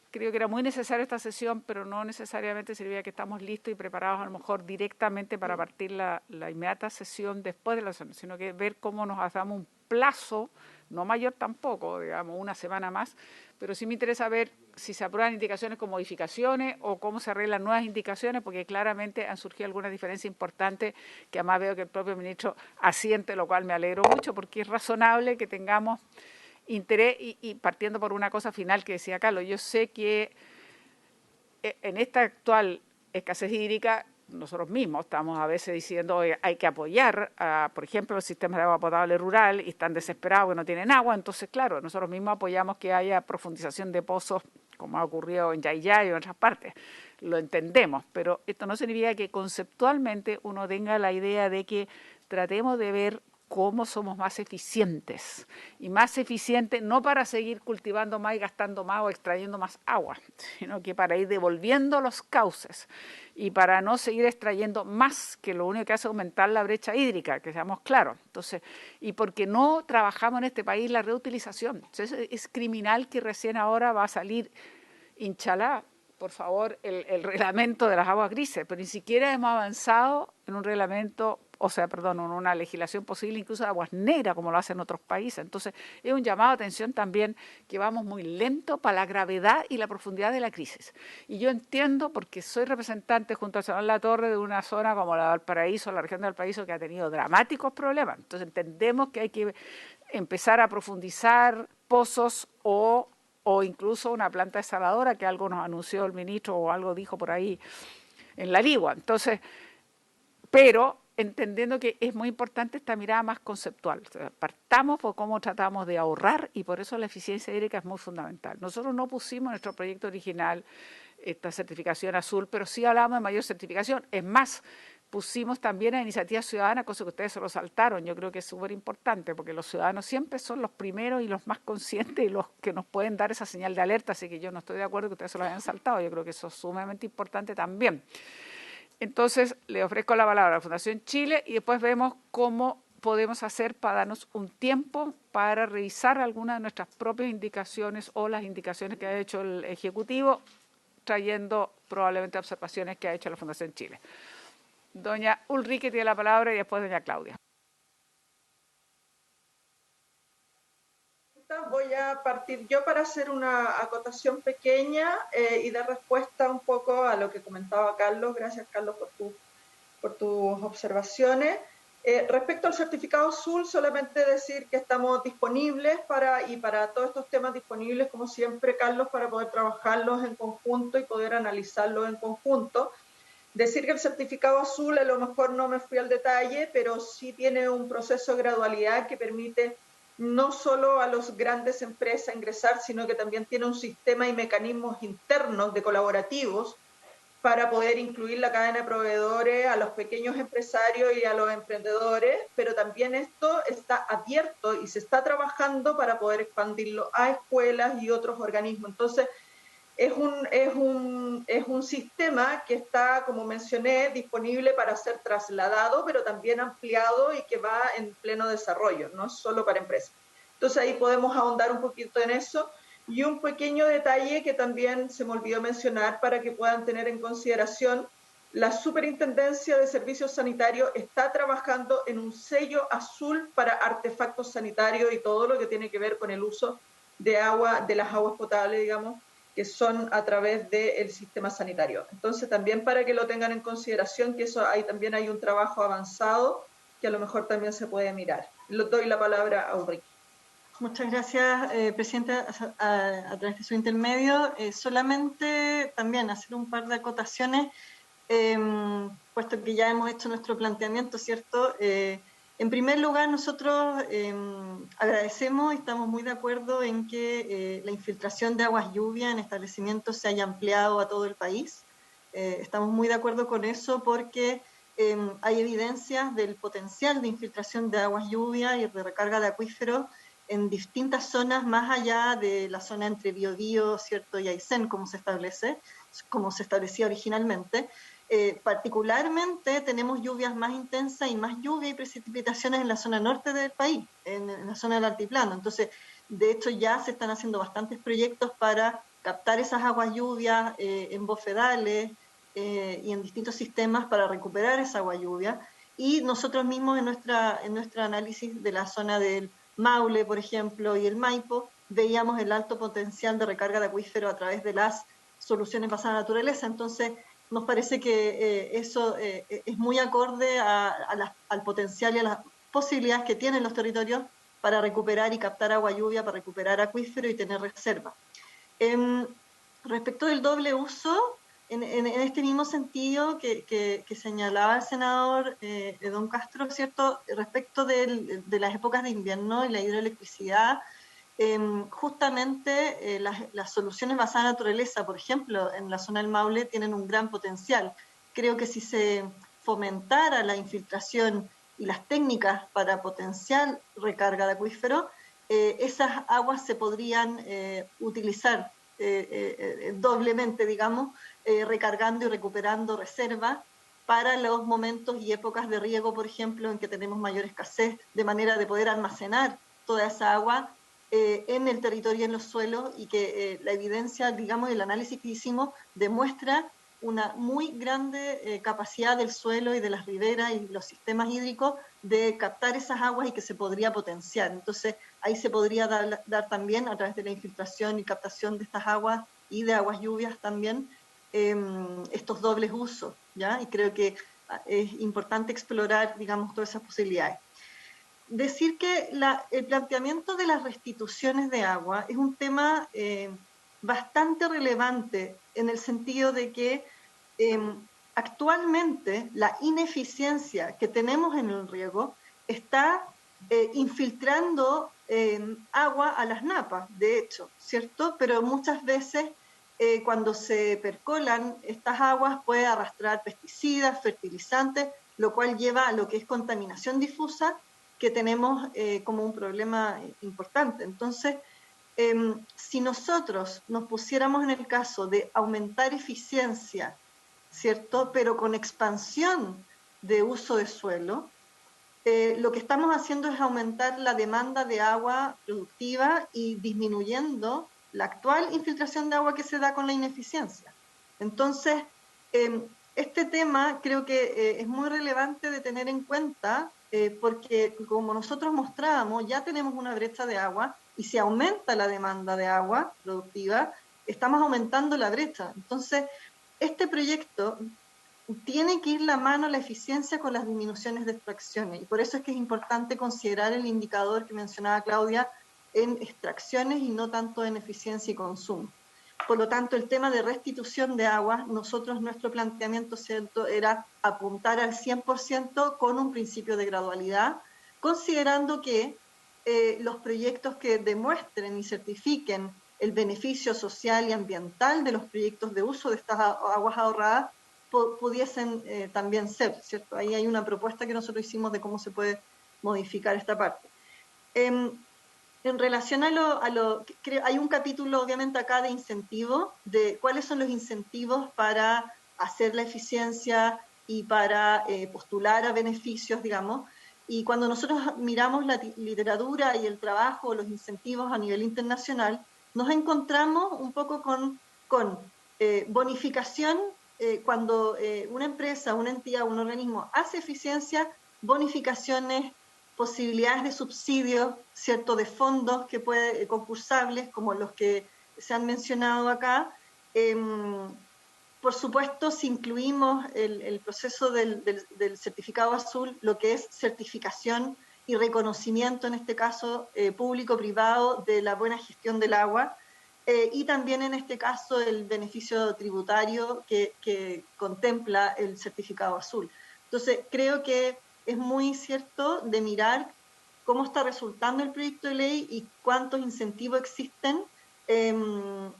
[SPEAKER 1] creo que era muy necesaria esta sesión, pero no necesariamente servía que estamos listos y preparados a lo mejor directamente para partir la inmediata sesión después de la sesión, sino que ver cómo nos damos un plazo, no mayor tampoco, digamos una semana más, pero sí me interesa ver si se aprueban indicaciones con modificaciones o cómo se arreglan nuevas indicaciones, porque claramente han surgido algunas diferencias importantes que además veo que el propio ministro asiente, lo cual me alegro mucho, porque es razonable que tengamos interés y partiendo por una cosa final que decía Carlos, yo sé que en esta actual escasez hídrica nosotros mismos estamos a veces diciendo hay que apoyar, por ejemplo, el sistema de agua potable rural y están desesperados que no tienen agua, entonces claro, nosotros mismos apoyamos que haya profundización de pozos como ha ocurrido en Yayay y en otras partes, lo entendemos, pero esto no significa que conceptualmente uno tenga la idea de que tratemos de ver cómo somos más eficientes, y más eficientes no para seguir cultivando más y gastando más o extrayendo más agua, sino que para ir devolviendo los cauces y para no seguir extrayendo más, que lo único que hace es aumentar la brecha hídrica, que seamos claros. Entonces, y porque no trabajamos en este país la reutilización. Entonces, es criminal que recién ahora va a salir, inchalá, por favor, el reglamento de las aguas grises, pero ni siquiera hemos avanzado en un reglamento, en una legislación posible incluso de aguas negras, como lo hacen otros países. Entonces, es un llamado de atención también que vamos muy lento para la gravedad y la profundidad de la crisis. Y yo entiendo, porque soy representante junto al senador Latorre de una zona como la de Valparaíso, la región de Valparaíso, que ha tenido dramáticos problemas. Entonces, entendemos que hay que empezar a profundizar pozos o incluso una planta desaladora, que algo nos anunció el ministro o algo dijo por ahí en la Ligua. Entonces, pero entendiendo que es muy importante esta mirada más conceptual. O sea, partamos por cómo tratamos de ahorrar y por eso la eficiencia hídrica es muy fundamental. Nosotros no pusimos en nuestro proyecto original esta certificación azul, pero sí hablamos de mayor certificación. Es más, pusimos también a iniciativa ciudadana, cosa que ustedes se lo saltaron. Yo creo que es súper importante porque los ciudadanos siempre son los primeros y los más conscientes y los que nos pueden dar esa señal de alerta, así que yo no estoy de acuerdo que ustedes se lo hayan saltado. Yo creo que eso es sumamente importante también. Entonces, le ofrezco la palabra a la Fundación Chile y después vemos cómo podemos hacer para darnos un tiempo para revisar algunas de nuestras propias indicaciones o las indicaciones que ha hecho el Ejecutivo, trayendo probablemente observaciones que ha hecho la Fundación Chile. Doña Ulrike tiene la palabra y después doña Claudia.
[SPEAKER 5] Voy a partir yo para hacer una acotación pequeña y dar respuesta un poco a lo que comentaba Carlos. Gracias, Carlos, por tus observaciones. Respecto al certificado azul, solamente decir que estamos disponibles para todos estos temas disponibles, como siempre, Carlos, para poder trabajarlos en conjunto y poder analizarlos en conjunto. Decir que el certificado azul, a lo mejor no me fui al detalle, pero sí tiene un proceso de gradualidad que permite no solo a las grandes empresas ingresar, sino que también tiene un sistema y mecanismos internos de colaborativos para poder incluir la cadena de proveedores, a los pequeños empresarios y a los emprendedores, pero también esto está abierto y se está trabajando para poder expandirlo a escuelas y otros organismos. Entonces, es un sistema que está, como mencioné, disponible para ser trasladado, pero también ampliado y que va en pleno desarrollo, no solo para empresas. Entonces ahí podemos ahondar un poquito en eso. Y un pequeño detalle que también se me olvidó mencionar para que puedan tener en consideración, la Superintendencia de Servicios Sanitarios está trabajando en un sello azul para artefactos sanitarios y todo lo que tiene que ver con el uso de agua, de las aguas potables, digamos, que son a través del sistema sanitario. Entonces, también para que lo tengan en consideración, que eso también hay un trabajo avanzado que a lo mejor también se puede mirar. Le doy la palabra a Ulrike.
[SPEAKER 4] Muchas gracias, Presidenta. A través de su intermedio, solamente también hacer un par de acotaciones, puesto que ya hemos hecho nuestro planteamiento, ¿cierto? En primer lugar, nosotros agradecemos y estamos muy de acuerdo en que la infiltración de aguas lluvia en establecimientos se haya ampliado a todo el país. Estamos muy de acuerdo con eso porque hay evidencias del potencial de infiltración de aguas lluvia y de recarga de acuíferos en distintas zonas más allá de la zona entre Biobío, ¿cierto? Y Aysén, como se establecía originalmente. Particularmente tenemos lluvias más intensas y más lluvia y precipitaciones en la zona norte del país, en la zona del altiplano. Entonces, de hecho ya se están haciendo bastantes proyectos para captar esas aguas lluvias en bofedales y en distintos sistemas para recuperar esa agua lluvia. Y nosotros mismos en nuestro análisis de la zona del Maule, por ejemplo, y el Maipo, veíamos el alto potencial de recarga de acuífero a través de las soluciones basadas en la naturaleza. Entonces, nos parece que eso es muy acorde al potencial y a las posibilidades que tienen los territorios para recuperar y captar agua lluvia, para recuperar acuífero y tener reserva. Respecto del doble uso, en este mismo sentido que señalaba el senador don Castro, ¿cierto? Respecto de las épocas de invierno y la hidroelectricidad, justamente las soluciones basadas en la naturaleza, por ejemplo, en la zona del Maule, tienen un gran potencial. Creo que si se fomentara la infiltración y las técnicas para potenciar recarga de acuífero, esas aguas se podrían utilizar doblemente, digamos, recargando y recuperando reservas para los momentos y épocas de riego, por ejemplo, en que tenemos mayor escasez, de manera de poder almacenar toda esa agua en el territorio y en los suelos, y que la evidencia, digamos, el análisis que hicimos demuestra una muy grande capacidad del suelo y de las riberas y los sistemas hídricos de captar esas aguas y que se podría potenciar. Entonces, ahí se podría dar también, a través de la infiltración y captación de estas aguas y de aguas lluvias también, estos dobles usos, ¿ya? Y creo que es importante explorar, digamos, todas esas posibilidades. Decir que el planteamiento de las restituciones de agua es un tema bastante relevante en el sentido de que actualmente la ineficiencia que tenemos en el riego está infiltrando agua a las napas, de hecho, ¿cierto? Pero muchas veces cuando se percolan estas aguas puede arrastrar pesticidas, fertilizantes, lo cual lleva a lo que es contaminación difusa, que tenemos como un problema importante. Entonces, si nosotros nos pusiéramos en el caso de aumentar eficiencia, ¿cierto? Pero con expansión de uso de suelo, lo que estamos haciendo es aumentar la demanda de agua productiva y disminuyendo la actual infiltración de agua que se da con la ineficiencia. Entonces, este tema creo que es muy relevante de tener en cuenta porque como nosotros mostrábamos, ya tenemos una brecha de agua y si aumenta la demanda de agua productiva, estamos aumentando la brecha. Entonces, este proyecto tiene que ir la mano a la eficiencia con las disminuciones de extracciones y por eso es que es importante considerar el indicador que mencionaba Claudia en extracciones y no tanto en eficiencia y consumo. Por lo tanto, el tema de restitución de agua, nuestro planteamiento, ¿cierto?, era apuntar al 100% con un principio de gradualidad, considerando que los proyectos que demuestren y certifiquen el beneficio social y ambiental de los proyectos de uso de estas aguas ahorradas pudiesen también ser, ¿cierto? Ahí hay una propuesta que nosotros hicimos de cómo se puede modificar esta parte. En relación hay un capítulo obviamente acá de incentivos, de cuáles son los incentivos para hacer la eficiencia y para postular a beneficios, digamos, y cuando nosotros miramos la literatura y el trabajo, los incentivos a nivel internacional, nos encontramos un poco con bonificación, cuando una empresa, una entidad, un organismo hace eficiencia, bonificaciones, posibilidades de subsidios, ¿cierto?, de fondos que concursables, como los que se han mencionado acá. Por supuesto, si incluimos el proceso del certificado azul, lo que es certificación y reconocimiento, en este caso público-privado, de la buena gestión del agua, y también en este caso el beneficio tributario que contempla el certificado azul. Entonces, creo que es muy cierto de mirar cómo está resultando el proyecto de ley y cuántos incentivos existen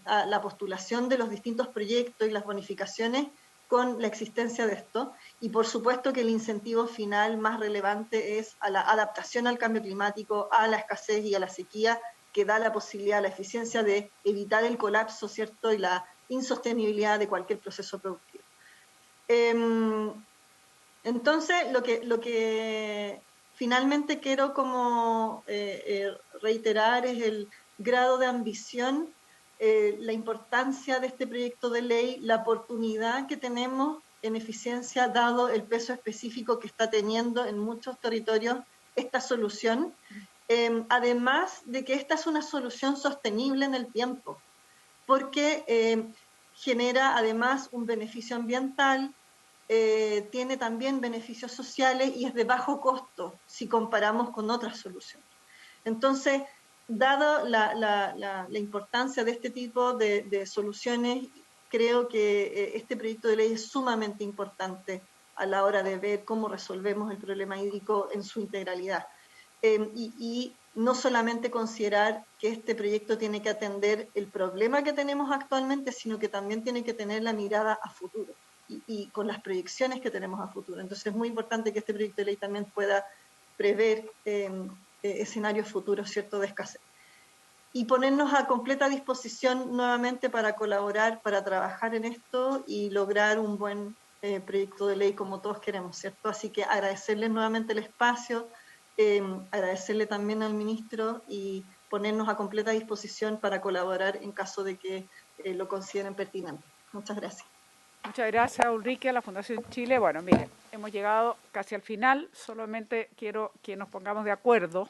[SPEAKER 4] a la postulación de los distintos proyectos y las bonificaciones con la existencia de esto. Y por supuesto que el incentivo final más relevante es a la adaptación al cambio climático, a la escasez y a la sequía, que da la posibilidad, la eficiencia de evitar el colapso, ¿cierto?, y la insostenibilidad de cualquier proceso productivo. Entonces, lo que finalmente quiero como reiterar es el grado de ambición, la importancia de este proyecto de ley, la oportunidad que tenemos en eficiencia, dado el peso específico que está teniendo en muchos territorios esta solución, además de que esta es una solución sostenible en el tiempo, porque genera además un beneficio ambiental, tiene también beneficios sociales y es de bajo costo si comparamos con otras soluciones. Entonces, dado la importancia de este tipo de soluciones, creo que este proyecto de ley es sumamente importante a la hora de ver cómo resolvemos el problema hídrico en su integralidad. Y no solamente considerar que este proyecto tiene que atender el problema que tenemos actualmente, sino que también tiene que tener la mirada a futuro y con las proyecciones que tenemos a futuro. Entonces es muy importante que este proyecto de ley también pueda prever escenarios futuros, ¿cierto?, de escasez. Y ponernos a completa disposición nuevamente para colaborar, para trabajar en esto y lograr un buen proyecto de ley como todos queremos, ¿cierto? Así que agradecerles nuevamente el espacio, agradecerle también al ministro y ponernos a completa disposición para colaborar en caso de que lo consideren pertinente. Muchas gracias.
[SPEAKER 1] Muchas gracias, Ulrike, a la Fundación Chile. Bueno, miren, hemos llegado casi al final, solamente quiero que nos pongamos de acuerdo,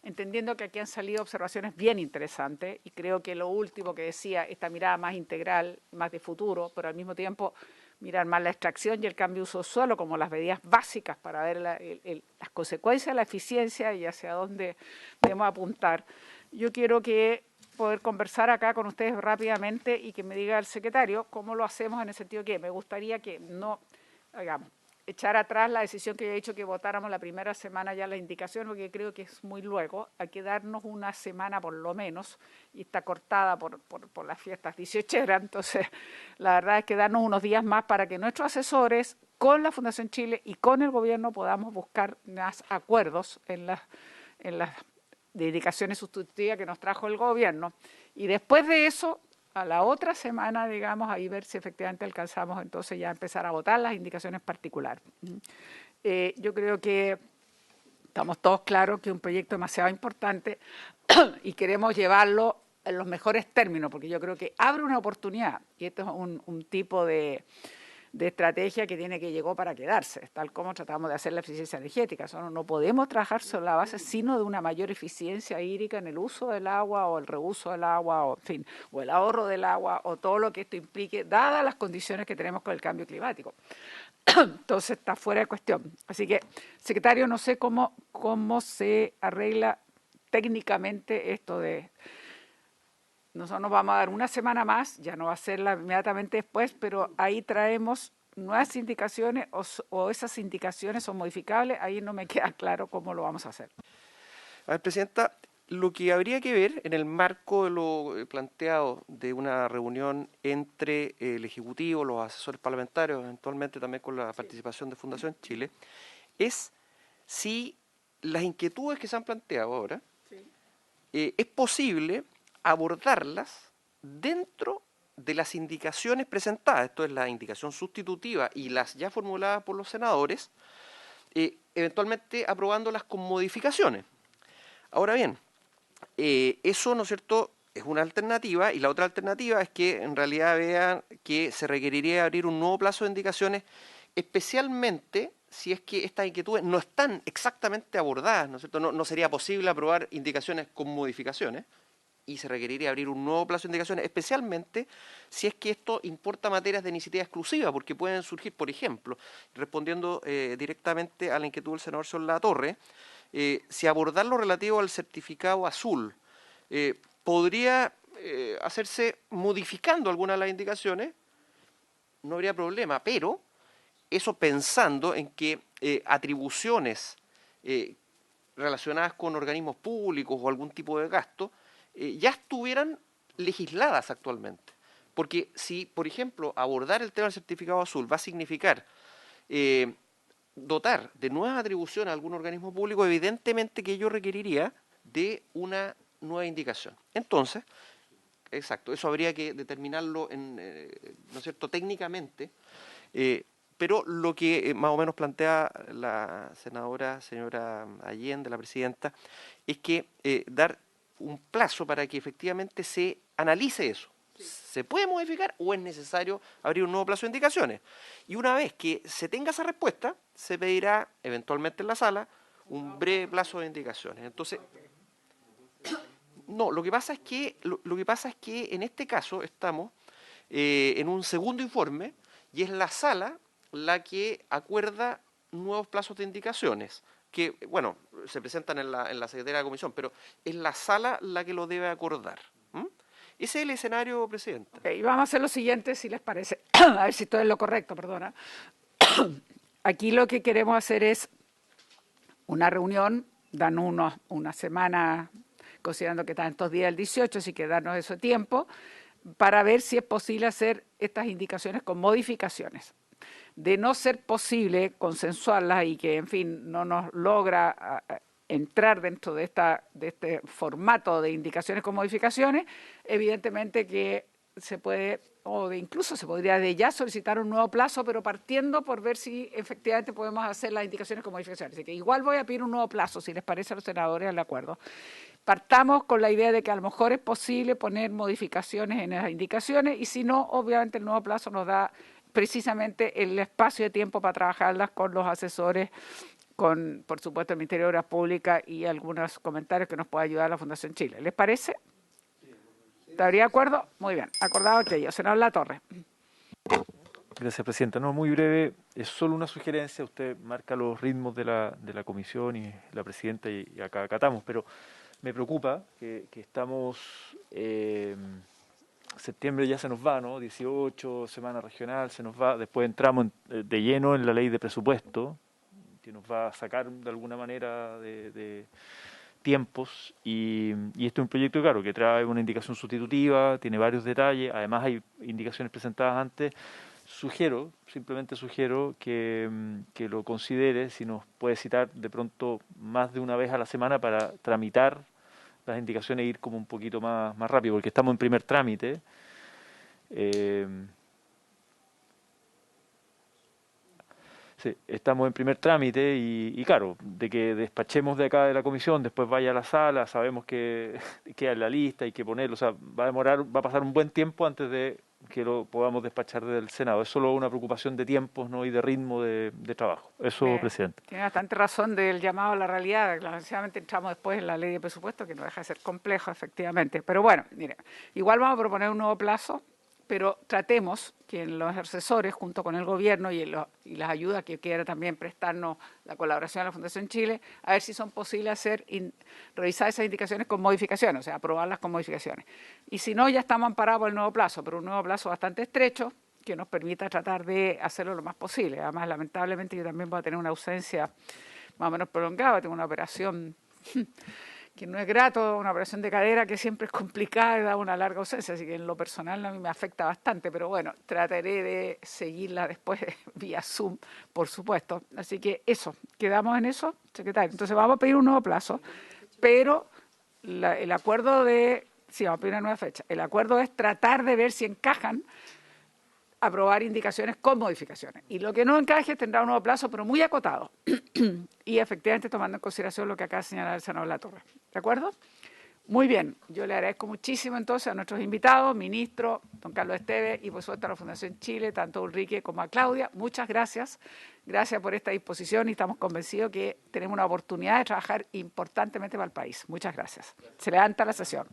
[SPEAKER 1] entendiendo que aquí han salido observaciones bien interesantes y creo que lo último que decía, esta mirada más integral, más de futuro, pero al mismo tiempo mirar más la extracción y el cambio de uso de suelo como las medidas básicas para ver las consecuencias de la eficiencia y hacia dónde debemos apuntar. Yo quiero que poder conversar acá con ustedes rápidamente y que me diga el secretario cómo lo hacemos, en el sentido que me gustaría que no, digamos, echar atrás la decisión que yo he dicho que votáramos la primera semana ya la indicación, porque creo que es muy luego. Hay que darnos una semana por lo menos, y está cortada por las fiestas 18eras, entonces la verdad es que darnos unos días más para que nuestros asesores con la Fundación Chile y con el gobierno podamos buscar más acuerdos en las indicaciones sustitutivas que nos trajo el gobierno, y después de eso, a la otra semana, digamos, ahí ver si efectivamente alcanzamos entonces ya a empezar a votar las indicaciones particulares. Yo creo que estamos todos claros que es un proyecto demasiado importante y queremos llevarlo en los mejores términos, porque yo creo que abre una oportunidad, y esto es un tipo de estrategia que llegó para quedarse, tal como tratamos de hacer la eficiencia energética. No podemos trabajar sobre la base sino de una mayor eficiencia hídrica en el uso del agua o el reuso del agua, o en fin, o el ahorro del agua, o todo lo que esto implique, dadas las condiciones que tenemos con el cambio climático. Entonces está fuera de cuestión. Así que, secretario, no sé cómo se arregla técnicamente esto de... Nosotros nos vamos a dar una semana más, ya no va a ser inmediatamente después, pero ahí traemos nuevas indicaciones o esas indicaciones son modificables. Ahí no me queda claro cómo lo vamos a hacer.
[SPEAKER 2] A ver, Presidenta, lo que habría que ver en el marco de lo planteado de una reunión entre el Ejecutivo, los asesores parlamentarios, eventualmente también con la participación de Fundación Chile, es si las inquietudes que se han planteado ahora, es posible abordarlas dentro de las indicaciones presentadas, esto es la indicación sustitutiva y las ya formuladas por los senadores, eventualmente aprobándolas con modificaciones. Ahora bien, eso, ¿no es cierto?, es una alternativa, y la otra alternativa es que en realidad vean que se requeriría abrir un nuevo plazo de indicaciones, especialmente si es que estas inquietudes no están exactamente abordadas, ¿no es cierto? No sería posible aprobar indicaciones con modificaciones, y se requeriría abrir un nuevo plazo de indicaciones, especialmente si es que esto importa materias de iniciativa exclusiva, porque pueden surgir, por ejemplo, respondiendo directamente a la inquietud del senador Sol Latorre, si abordar lo relativo al certificado azul podría hacerse modificando algunas de las indicaciones, no habría problema, pero eso pensando en que atribuciones relacionadas con organismos públicos o algún tipo de gasto ya estuvieran legisladas actualmente. Porque si, por ejemplo, abordar el tema del certificado azul va a significar dotar de nuevas atribuciones a algún organismo público, evidentemente que ello requeriría de una nueva indicación. Entonces, exacto, eso habría que determinarlo ¿no es cierto?, técnicamente, pero lo que más o menos plantea la señora Allende, la presidenta, es que dar un plazo para que efectivamente se analice eso. Sí. ¿Se puede modificar o es necesario abrir un nuevo plazo de indicaciones? Y una vez que se tenga esa respuesta, se pedirá eventualmente en la sala un breve plazo de indicaciones. Entonces, no, lo que pasa es que en este caso estamos en un segundo informe y es la sala la que acuerda nuevos plazos de indicaciones, que, bueno, se presentan en la Secretaría de la Comisión, pero es la sala la que lo debe acordar. Ese es el escenario, Presidenta.
[SPEAKER 1] Okay, vamos a hacer lo siguiente, si les parece, a ver si esto es lo correcto, perdona. Aquí lo que queremos hacer es una reunión, darnos una semana, considerando que están estos días el 18, así que darnos ese tiempo, para ver si es posible hacer estas indicaciones con modificaciones. De no ser posible consensuarlas y que, en fin, no nos logra entrar dentro de este formato de indicaciones con modificaciones, evidentemente que se puede, o incluso se podría de ya solicitar un nuevo plazo, pero partiendo por ver si efectivamente podemos hacer las indicaciones con modificaciones. Así que igual voy a pedir un nuevo plazo, si les parece a los senadores, de acuerdo. Partamos con la idea de que a lo mejor es posible poner modificaciones en las indicaciones, y si no, obviamente el nuevo plazo nos da precisamente el espacio de tiempo para trabajarlas con los asesores, con, por supuesto, el Ministerio de Obras Públicas y algunos comentarios que nos pueda ayudar la Fundación Chile. ¿Les parece? ¿Estaría de acuerdo? Muy bien. Acordado aquello. Senador Latorre.
[SPEAKER 7] Gracias, Presidenta. No, muy breve. Es solo una sugerencia. Usted marca los ritmos de la Comisión y la Presidenta y acá acatamos, pero me preocupa que estamos septiembre ya se nos va, ¿no? 18, semana regional, se nos va. Después entramos de lleno en la ley de presupuesto, que nos va a sacar de alguna manera de tiempos. Y este es un proyecto, claro, que trae una indicación sustitutiva, tiene varios detalles. Además hay indicaciones presentadas antes. Simplemente sugiero que lo considere, si nos puede citar de pronto más de una vez a la semana para tramitar las indicaciones e ir como un poquito más rápido, porque estamos en primer trámite. Sí, estamos en primer trámite y claro, de que despachemos de acá de la comisión, después vaya a la sala, sabemos que queda en la lista, hay que ponerlo, o sea, va a pasar un buen tiempo antes de que lo podamos despachar del Senado. Es solo una preocupación de tiempos, ¿no? Y de ritmo de trabajo. Eso, presidente.
[SPEAKER 1] Tiene bastante razón del llamado a la realidad. Desgraciadamente entramos después en la ley de presupuesto, que no deja de ser complejo, efectivamente. Pero bueno, mire, igual vamos a proponer un nuevo plazo, pero tratemos que los asesores, junto con el gobierno y las ayudas que quiera también prestarnos la colaboración de la Fundación Chile, a ver si son posibles revisar esas indicaciones con modificaciones, o sea, aprobarlas con modificaciones. Y si no, ya estamos amparados por el nuevo plazo, pero un nuevo plazo bastante estrecho que nos permita tratar de hacerlo lo más posible. Además, lamentablemente, yo también voy a tener una ausencia más o menos prolongada, tengo una operación que no es grato, una operación de cadera que siempre es complicada y da una larga ausencia, así que en lo personal a mí me afecta bastante, pero bueno, trataré de seguirla después vía Zoom, por supuesto. Así que eso, quedamos en eso, secretario. Entonces vamos a pedir un nuevo plazo, pero el acuerdo sí, vamos a pedir una nueva fecha. El acuerdo es tratar de ver si encajan aprobar indicaciones con modificaciones. Y lo que no encaje tendrá un nuevo plazo, pero muy acotado. Y efectivamente tomando en consideración lo que acaba de señalar el senador Latorre. ¿De acuerdo? Muy bien. Yo le agradezco muchísimo entonces a nuestros invitados, ministro, don Carlos Esteves, y por supuesto a la Fundación Chile, tanto a Ulrike como a Claudia. Muchas gracias. Gracias por esta disposición y estamos convencidos que tenemos una oportunidad de trabajar importantemente para el país. Muchas gracias. Se levanta la sesión.